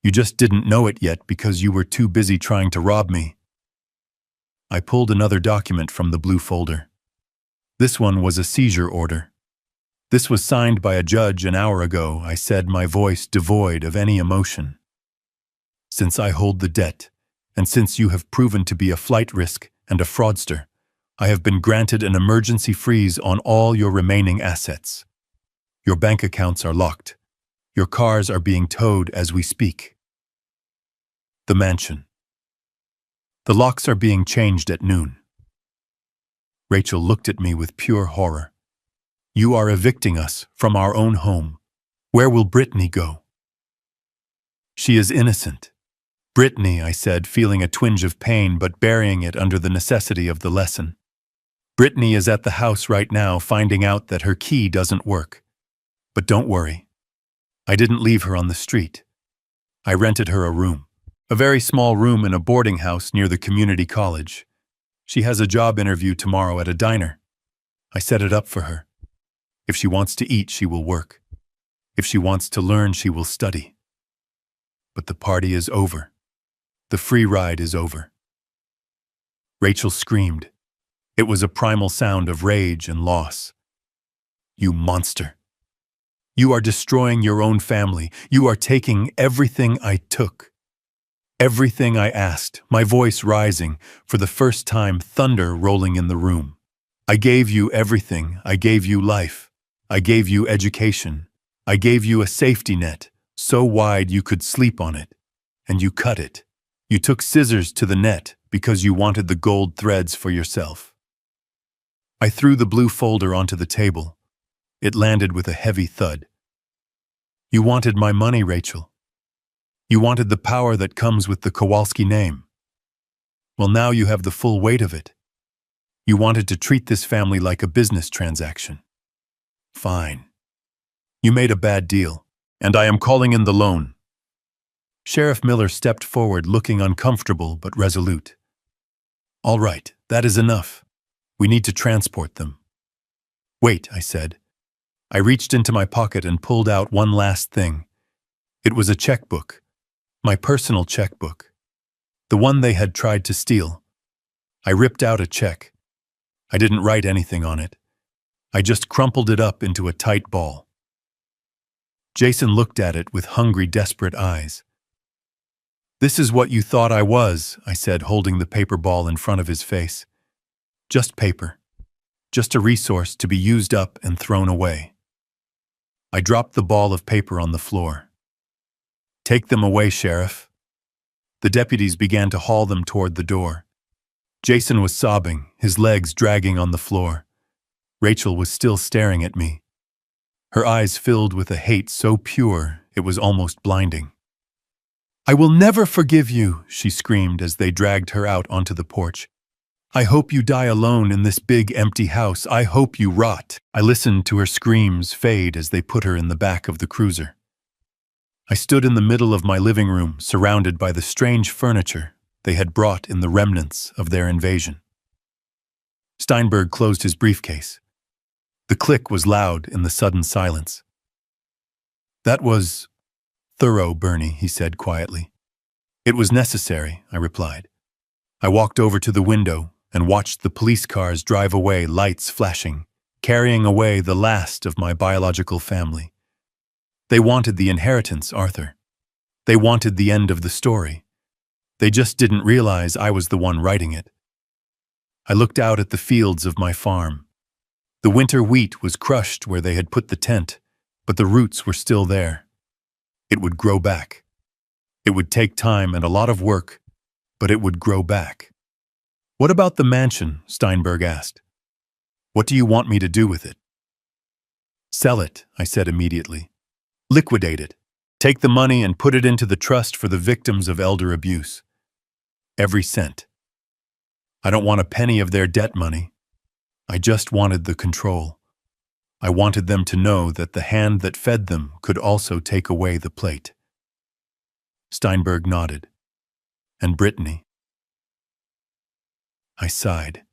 A: You just didn't know it yet because you were too busy trying to rob me." I pulled another document from the blue folder. This one was a seizure order. This was signed by a judge an hour ago, I said, my voice devoid of any emotion. Since I hold the debt, and since you have proven to be a flight risk and a fraudster, I have been granted an emergency freeze on all your remaining assets. Your bank accounts are locked. Your cars are being towed as we speak. The mansion. The locks are being changed at noon. Rachel looked at me with pure horror. You are evicting us from our own home. Where will Brittany go? She is innocent. Brittany, I said, feeling a twinge of pain but burying it under the necessity of the lesson. Brittany is at the house right now finding out that her key doesn't work. But don't worry. I didn't leave her on the street. I rented her a room. A very small room in a boarding house near the community college. She has a job interview tomorrow at a diner. I set it up for her. If she wants to eat, she will work. If she wants to learn, she will study. But the party is over. The free ride is over. Rachel screamed. It was a primal sound of rage and loss. You monster. You are destroying your own family. You are taking everything I took. Everything I asked, my voice rising, for the first time thunder rolling in the room. I gave you everything. I gave you life. I gave you education. I gave you a safety net, so wide you could sleep on it. And you cut it. You took scissors to the net because you wanted the gold threads for yourself. I threw the blue folder onto the table. It landed with a heavy thud. You wanted my money, Rachel. You wanted the power that comes with the Kowalski name. Well, now you have the full weight of it. You wanted to treat this family like a business transaction. Fine. You made a bad deal, and I am calling in the loan. Sheriff Miller stepped forward, looking uncomfortable but resolute. All right, that is enough. We need to transport them. Wait, I said. I reached into my pocket and pulled out one last thing. It was a checkbook. My personal checkbook. The one they had tried to steal. I ripped out a check. I didn't write anything on it. I just crumpled it up into a tight ball. Jason looked at it with hungry, desperate eyes. This is what you thought I was, I said, holding the paper ball in front of his face. Just paper. Just a resource to be used up and thrown away. I dropped the ball of paper on the floor. Take them away, Sheriff. The deputies began to haul them toward the door. Jason was sobbing, his legs dragging on the floor. Rachel was still staring at me. Her eyes filled with a hate so pure it was almost blinding. I will never forgive you, she screamed as they dragged her out onto the porch. I hope you die alone in this big empty house. I hope you rot. I listened to her screams fade as they put her in the back of the cruiser. I stood in the middle of my living room, surrounded by the strange furniture they had brought in the remnants of their invasion. Steinberg closed his briefcase. The click was loud in the sudden silence. That was thorough, Bernie, he said quietly. It was necessary, I replied. I walked over to the window and watched the police cars drive away, lights flashing, carrying away the last of my biological family. They wanted the inheritance, Arthur. They wanted the end of the story. They just didn't realize I was the one writing it. I looked out at the fields of my farm. The winter wheat was crushed where they had put the tent, but the roots were still there. It would grow back. It would take time and a lot of work, but it would grow back. What about the mansion? Steinberg asked. What do you want me to do with it? Sell it, I said immediately. Liquidate it. Take the money and put it into the trust for the victims of elder abuse. Every cent. I don't want a penny of their debt money. I just wanted the control. I wanted them to know that the hand that fed them could also take away the plate. Steinberg nodded. And Brittany? I sighed.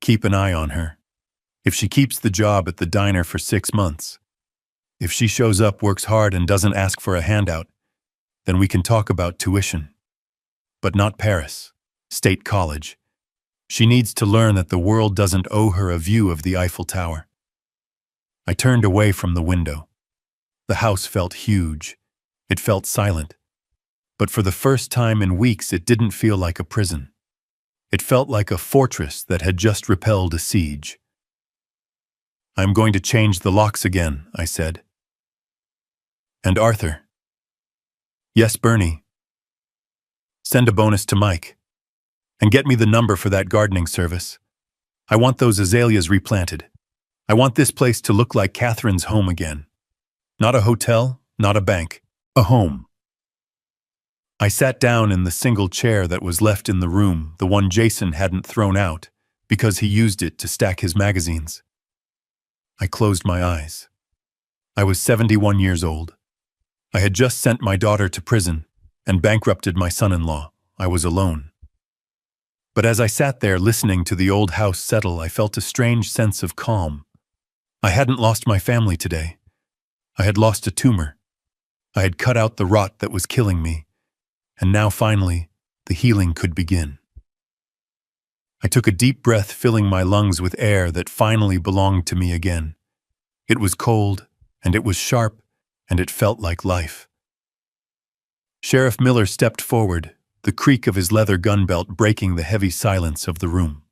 A: Keep an eye on her. If she keeps the job at the diner for 6 months, if she shows up, works hard, and doesn't ask for a handout, then we can talk about tuition. But not Paris, State College. She needs to learn that the world doesn't owe her a view of the Eiffel Tower. I turned away from the window. The house felt huge. It felt silent. But for the first time in weeks, it didn't feel like a prison. It felt like a fortress that had just repelled a siege. "I'm going to change the locks again," I said. "And Arthur?" "Yes, Bernie. Send a bonus to Mike. And get me the number for that gardening service. I want those azaleas replanted. I want this place to look like Catherine's home again. Not a hotel, not a bank, a home." I sat down in the single chair that was left in the room, the one Jason hadn't thrown out, because he used it to stack his magazines. I closed my eyes. I was 71 years old. I had just sent my daughter to prison and bankrupted my son-in-law. I was alone. But as I sat there listening to the old house settle, I felt a strange sense of calm. I hadn't lost my family today. I had lost a tumor. I had cut out the rot that was killing me. And now finally, the healing could begin. I took a deep breath, filling my lungs with air that finally belonged to me again. It was cold, and it was sharp, and it felt like life. Sheriff Miller stepped forward, the creak of his leather gun belt breaking the heavy silence of the room.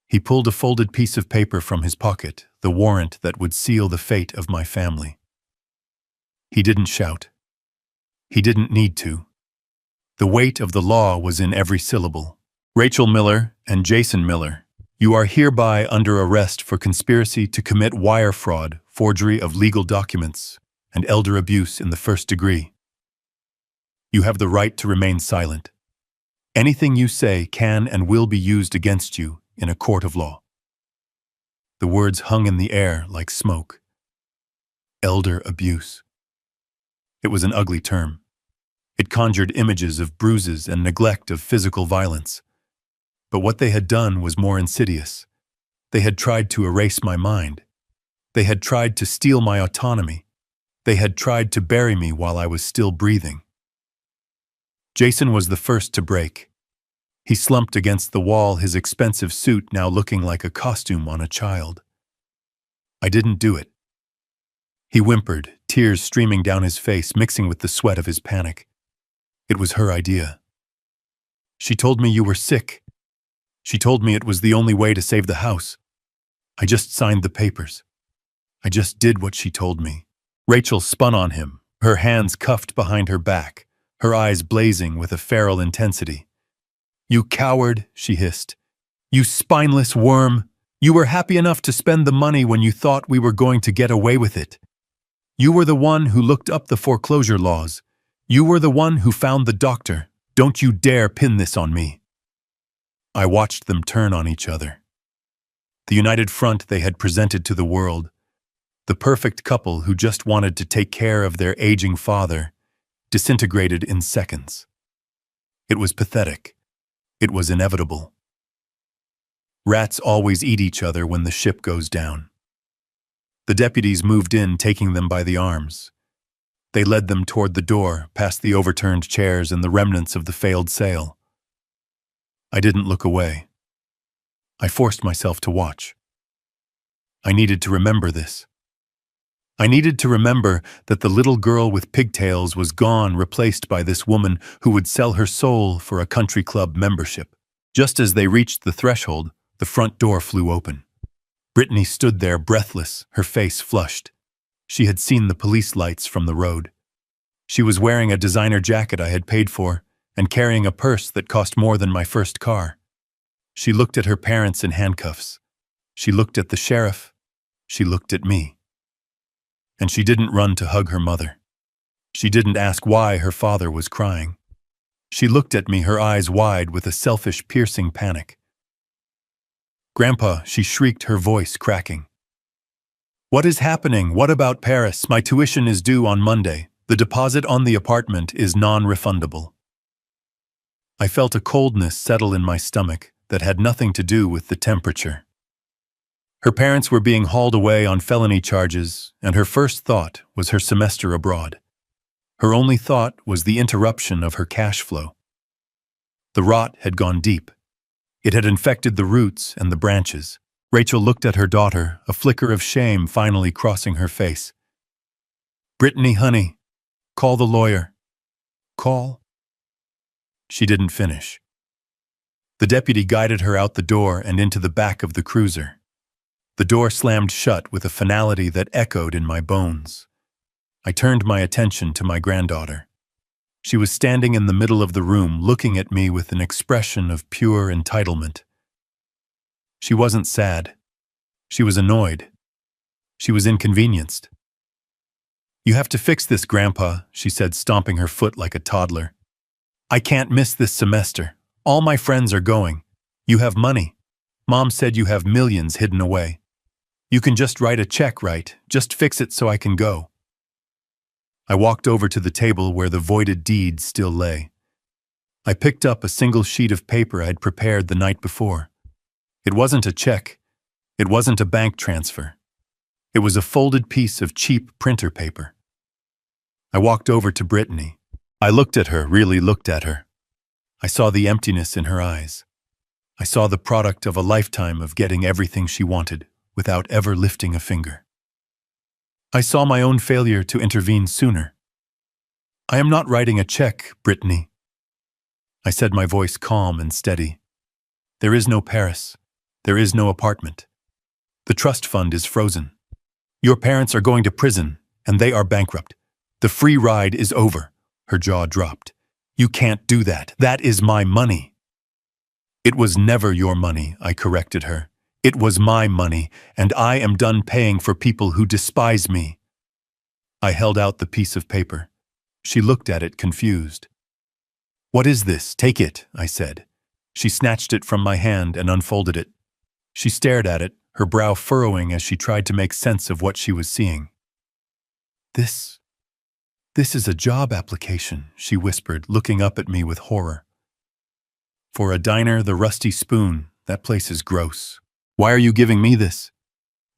A: He pulled a folded piece of paper from his pocket, the warrant that would seal the fate of my family. He didn't shout. He didn't need to. The weight of the law was in every syllable. "Rachel Miller and Jason Miller, you are hereby under arrest for conspiracy to commit wire fraud, forgery of legal documents, and elder abuse in the first degree. You have the right to remain silent. Anything you say can and will be used against you in a court of law." The words hung in the air like smoke. Elder abuse. It was an ugly term. It conjured images of bruises and neglect of physical violence. But what they had done was more insidious. They had tried to erase my mind. They had tried to steal my autonomy. They had tried to bury me while I was still breathing. Jason was the first to break. He slumped against the wall, his expensive suit now looking like a costume on a child. "I didn't do it." He whimpered, tears streaming down his face, mixing with the sweat of his panic. "It was her idea. She told me you were sick. She told me it was the only way to save the house. I just signed the papers. I just did what she told me." Rachel spun on him, her hands cuffed behind her back, her eyes blazing with a feral intensity. "You coward," she hissed. "You spineless worm. You were happy enough to spend the money when you thought we were going to get away with it. You were the one who looked up the foreclosure laws. You were the one who found the doctor. Don't you dare pin this on me." I watched them turn on each other. The united front they had presented to the world, the perfect couple who just wanted to take care of their aging father, disintegrated in seconds. It was pathetic. It was inevitable. Rats always eat each other when the ship goes down. The deputies moved in, taking them by the arms. They led them toward the door, past the overturned chairs and the remnants of the failed sail. I didn't look away. I forced myself to watch. I needed to remember this. I needed to remember that the little girl with pigtails was gone, replaced by this woman who would sell her soul for a country club membership. Just as they reached the threshold, the front door flew open. Brittany stood there, breathless, her face flushed. She had seen the police lights from the road. She was wearing a designer jacket I had paid for and carrying a purse that cost more than my first car. She looked at her parents in handcuffs. She looked at the sheriff. She looked at me. And she didn't run to hug her mother. She didn't ask why her father was crying. She looked at me, her eyes wide with a selfish, piercing panic. "Grandpa," she shrieked, her voice cracking. "What is happening? What about Paris? My tuition is due on Monday. The deposit on the apartment is non-refundable." I felt a coldness settle in my stomach that had nothing to do with the temperature. Her parents were being hauled away on felony charges, and her first thought was her semester abroad. Her only thought was the interruption of her cash flow. The rot had gone deep. It had infected the roots and the branches. Rachel looked at her daughter, a flicker of shame finally crossing her face. "Brittany, honey, call the lawyer." "Call?" She didn't finish. The deputy guided her out the door and into the back of the cruiser. The door slammed shut with a finality that echoed in my bones. I turned my attention to my granddaughter. She was standing in the middle of the room, looking at me with an expression of pure entitlement. She wasn't sad. She was annoyed. She was inconvenienced. "You have to fix this, Grandpa," she said, stomping her foot like a toddler. "I can't miss this semester. All my friends are going. You have money. Mom said you have millions hidden away. You can just write a check, right? Just fix it so I can go." I walked over to the table where the voided deed still lay. I picked up a single sheet of paper I'd prepared the night before. It wasn't a check. It wasn't a bank transfer. It was a folded piece of cheap printer paper. I walked over to Brittany. I looked at her, really looked at her. I saw the emptiness in her eyes. I saw the product of a lifetime of getting everything she wanted without ever lifting a finger. I saw my own failure to intervene sooner. "I am not writing a check, Brittany," I said, my voice calm and steady. "There is no Paris. There is no apartment. The trust fund is frozen. Your parents are going to prison, and they are bankrupt. The free ride is over." Her jaw dropped. "You can't do that. That is my money." "It was never your money," I corrected her. "It was my money, and I am done paying for people who despise me." I held out the piece of paper. She looked at it, confused. "What is this? Take it," I said. She snatched it from my hand and unfolded it. She stared at it, her brow furrowing as she tried to make sense of what she was seeing. This is a job application," she whispered, looking up at me with horror. "For a diner, the Rusty Spoon, that place is gross. Why are you giving me this?"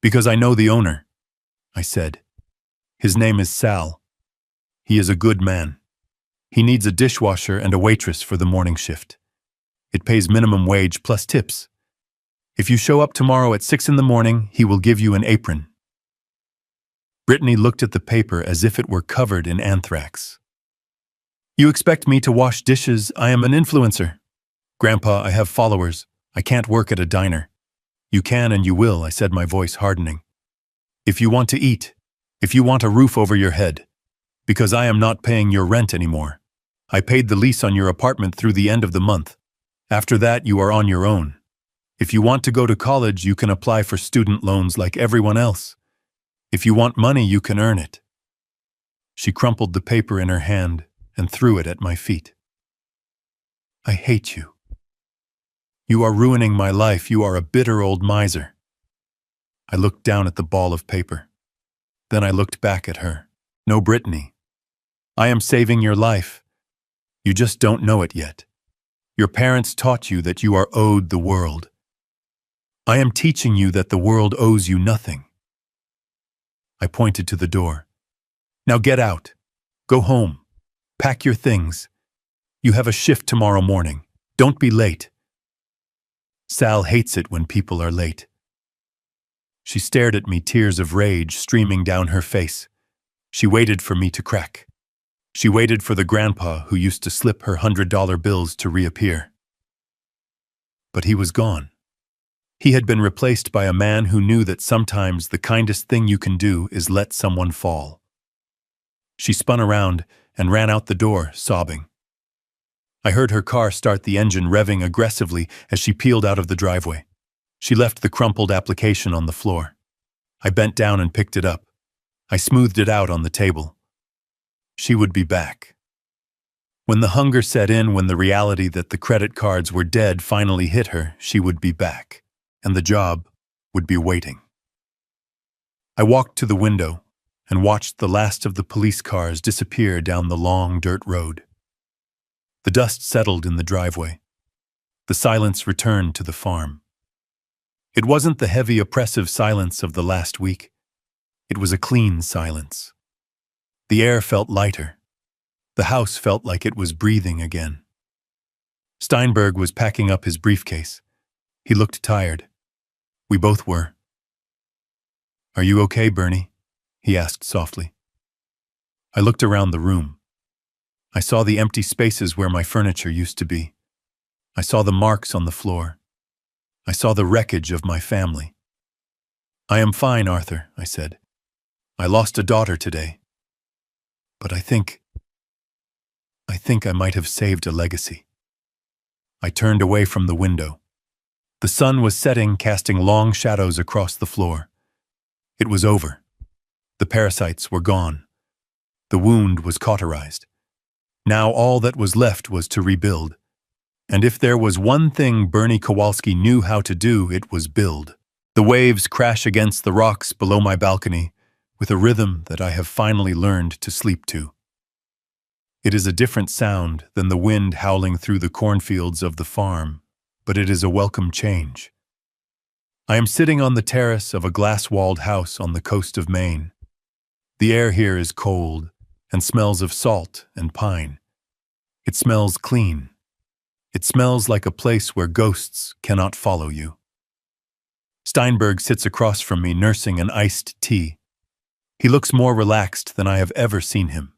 A: "Because I know the owner," I said. "His name is Sal. He is a good man. He needs a dishwasher and a waitress for the morning shift. It pays minimum wage plus tips. If you show up tomorrow at 6 in the morning, he will give you an apron." Brittany looked at the paper as if it were covered in anthrax. "You expect me to wash dishes? I am an influencer. Grandpa, I have followers. I can't work at a diner." "You can and you will," I said, my voice hardening. "If you want to eat, if you want a roof over your head, because I am not paying your rent anymore. I paid the lease on your apartment through the end of the month. After that, you are on your own. If you want to go to college, you can apply for student loans like everyone else. If you want money, you can earn it." She crumpled the paper in her hand and threw it at my feet. "I hate you. You are ruining my life. You are a bitter old miser." I looked down at the ball of paper. Then I looked back at her. "No, Brittany. I am saving your life. You just don't know it yet. Your parents taught you that you are owed the world. I am teaching you that the world owes you nothing." I pointed to the door. "Now get out. Go home. Pack your things. You have a shift tomorrow morning. Don't be late. Sal hates it when people are late." She stared at me, tears of rage streaming down her face. She waited for me to crack. She waited for the grandpa who used to slip her $100 bills to reappear. But he was gone. He had been replaced by a man who knew that sometimes the kindest thing you can do is let someone fall. She spun around and ran out the door, sobbing. I heard her car start, the engine revving aggressively as she peeled out of the driveway. She left the crumpled application on the floor. I bent down and picked it up. I smoothed it out on the table. She would be back. When the hunger set in, when the reality that the credit cards were dead finally hit her, she would be back, and the job would be waiting. I walked to the window and watched the last of the police cars disappear down the long dirt road. The dust settled in the driveway. The silence returned to the farm. It wasn't the heavy, oppressive silence of the last week. It was a clean silence. The air felt lighter. The house felt like it was breathing again. Steinberg was packing up his briefcase. He looked tired. We both were. Are you okay, Bernie? He asked softly. I looked around the room. I saw the empty spaces where my furniture used to be. I saw the marks on the floor. I saw the wreckage of my family. I am fine, Arthur, I said. I lost a daughter today. But I think I might have saved a legacy. I turned away from the window. The sun was setting, casting long shadows across the floor. It was over. The parasites were gone. The wound was cauterized. Now all that was left was to rebuild. And if there was one thing Bernie Kowalski knew how to do, it was build. The waves crash against the rocks below my balcony with a rhythm that I have finally learned to sleep to. It is a different sound than the wind howling through the cornfields of the farm, but it is a welcome change. I am sitting on the terrace of a glass-walled house on the coast of Maine. The air here is cold and smells of salt and pine. It smells clean. It smells like a place where ghosts cannot follow you. Steinberg sits across from me nursing an iced tea. He looks more relaxed than I have ever seen him.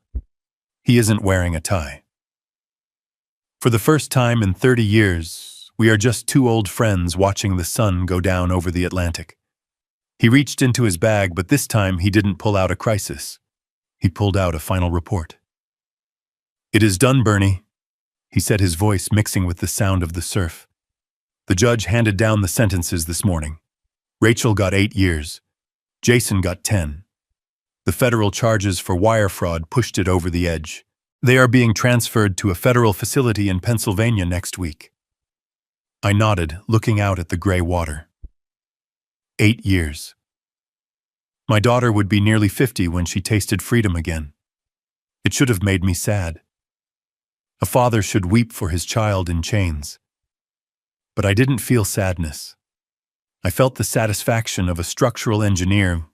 A: He isn't wearing a tie. For the first time in 30 years, we are just two old friends watching the sun go down over the Atlantic. He reached into his bag, but this time he didn't pull out a crisis. He pulled out a final report. It is done, Bernie, he said, his voice mixing with the sound of the surf. The judge handed down the sentences this morning. Rachel got 8 years. Jason got 10. The federal charges for wire fraud pushed it over the edge. They are being transferred to a federal facility in Pennsylvania next week. I nodded, looking out at the gray water. 8 years. My daughter would be nearly 50 when she tasted freedom again. It should have made me sad. A father should weep for his child in chains. But I didn't feel sadness. I felt the satisfaction of a structural engineer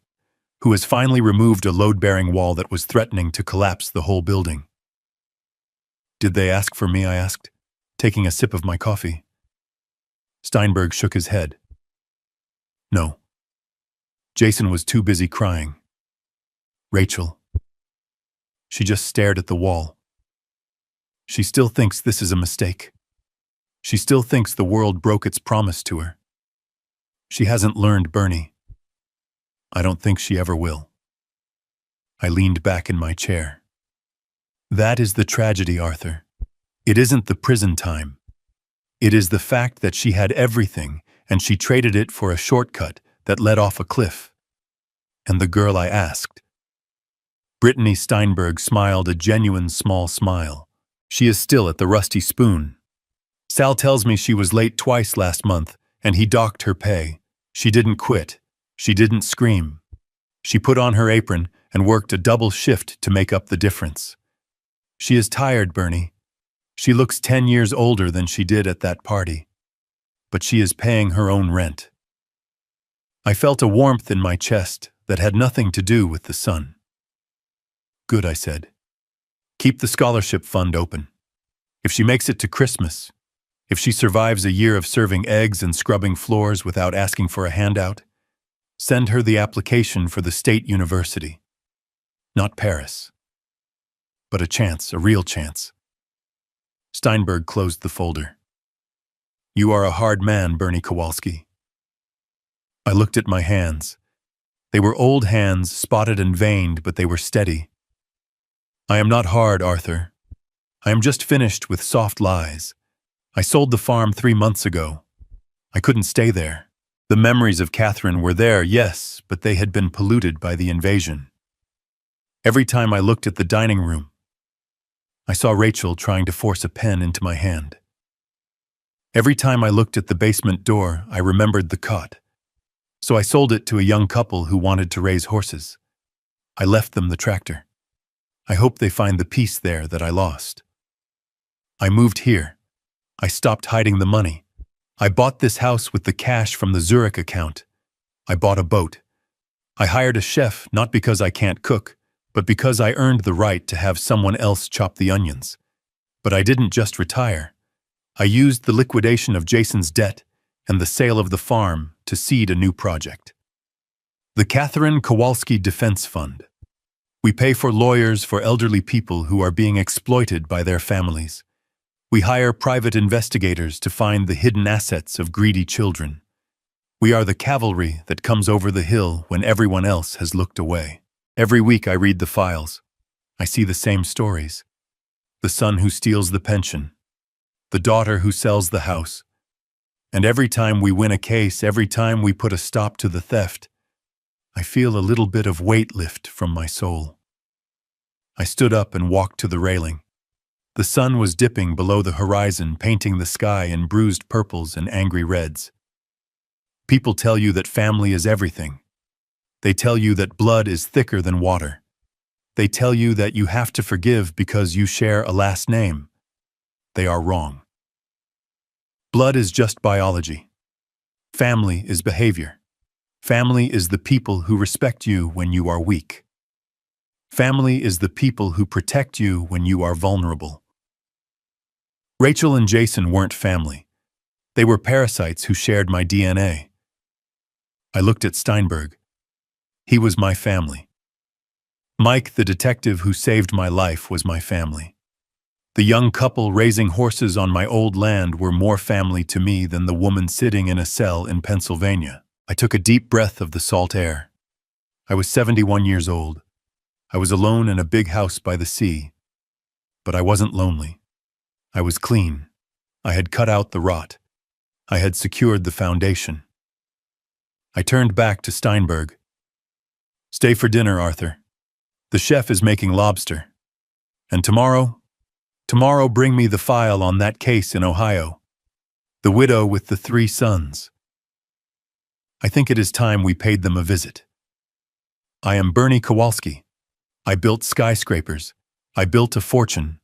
A: who has finally removed a load-bearing wall that was threatening to collapse the whole building. Did they ask for me? I asked, taking a sip of my coffee. Steinberg shook his head. No. Jason was too busy crying. Rachel. She just stared at the wall. She still thinks this is a mistake. She still thinks the world broke its promise to her. She hasn't learned Bernie. I don't think she ever will. I leaned back in my chair. That is the tragedy, Arthur. It isn't the prison time. It is the fact that she had everything and she traded it for a shortcut that led off a cliff. And the girl I asked. Brittany Steinberg smiled a genuine small smile. She is still at the Rusty Spoon. Sal tells me she was late twice last month and he docked her pay. She didn't quit. She didn't scream. She put on her apron and worked a double shift to make up the difference. She is tired, Bernie. She looks 10 years older than she did at that party. But she is paying her own rent. I felt a warmth in my chest that had nothing to do with the sun. Good, I said. Keep the scholarship fund open. If she makes it to Christmas, if she survives a year of serving eggs and scrubbing floors without asking for a handout, send her the application for the state university. Not Paris. But a chance, a real chance. Steinberg closed the folder. You are a hard man, Bernie Kowalski. I looked at my hands. They were old hands, spotted and veined, but they were steady. I am not hard, Arthur. I am just finished with soft lies. I sold the farm 3 months ago. I couldn't stay there. The memories of Catherine were there, yes, but they had been polluted by the invasion. Every time I looked at the dining room, I saw Rachel trying to force a pen into my hand. Every time I looked at the basement door, I remembered the cot. So I sold it to a young couple who wanted to raise horses. I left them the tractor. I hope they find the peace there that I lost. I moved here. I stopped hiding the money. I bought this house with the cash from the Zurich account. I bought a boat. I hired a chef not because I can't cook, but because I earned the right to have someone else chop the onions. But I didn't just retire. I used the liquidation of Jason's debt and the sale of the farm to seed a new project. The Catherine Kowalski Defense Fund. We pay for lawyers for elderly people who are being exploited by their families. We hire private investigators to find the hidden assets of greedy children. We are the cavalry that comes over the hill when everyone else has looked away. Every week I read the files. I see the same stories. The son who steals the pension. The daughter who sells the house. And every time we win a case, every time we put a stop to the theft, I feel a little bit of weight lift from my soul. I stood up and walked to the railing. The sun was dipping below the horizon, painting the sky in bruised purples and angry reds. People tell you that family is everything. They tell you that blood is thicker than water. They tell you that you have to forgive because you share a last name. They are wrong. Blood is just biology. Family is behavior. Family is the people who respect you when you are weak. Family is the people who protect you when you are vulnerable. Rachel and Jason weren't family. They were parasites who shared my DNA. I looked at Steinberg. He was my family. Mike, the detective who saved my life, was my family. The young couple raising horses on my old land were more family to me than the woman sitting in a cell in Pennsylvania. I took a deep breath of the salt air. I was 71 years old. I was alone in a big house by the sea. But I wasn't lonely. I was clean. I had cut out the rot. I had secured the foundation. I turned back to Steinberg. Stay for dinner, Arthur. The chef is making lobster. And tomorrow bring me the file on that case in Ohio. The widow with the 3 sons. I think it is time we paid them a visit. I am Bernie Kowalski. I built skyscrapers. I built a fortune.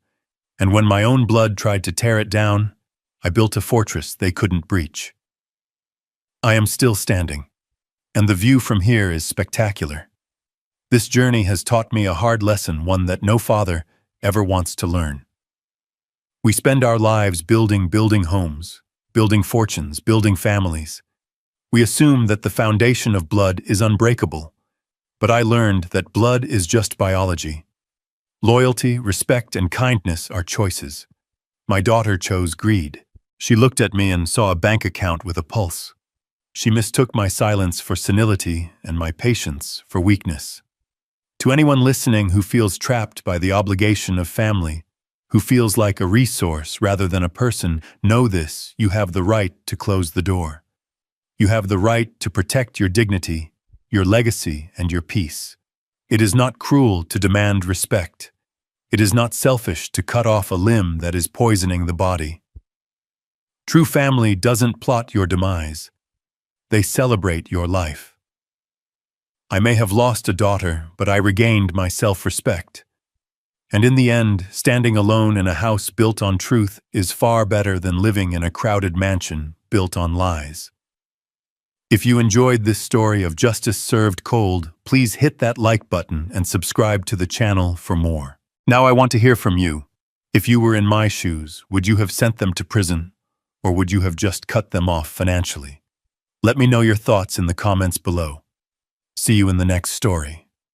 A: And when my own blood tried to tear it down, I built a fortress they couldn't breach. I am still standing. And the view from here is spectacular. This journey has taught me a hard lesson, one that no father ever wants to learn. We spend our lives building homes, building fortunes, building families. We assume that the foundation of blood is unbreakable. But I learned that blood is just biology. Loyalty, respect, and kindness are choices. My daughter chose greed. She looked at me and saw a bank account with a pulse. She mistook my silence for senility and my patience for weakness. To anyone listening who feels trapped by the obligation of family, who feels like a resource rather than a person, know this: you have the right to close the door. You have the right to protect your dignity, your legacy, and your peace. It is not cruel to demand respect. It is not selfish to cut off a limb that is poisoning the body. True family doesn't plot your demise. They celebrate your life. I may have lost a daughter, but I regained my self-respect. And in the end, standing alone in a house built on truth is far better than living in a crowded mansion built on lies. If you enjoyed this story of justice served cold, please hit that like button and subscribe to the channel for more. Now I want to hear from you. If you were in my shoes, would you have sent them to prison, or would you have just cut them off financially? Let me know your thoughts in the comments below. See you in the next story.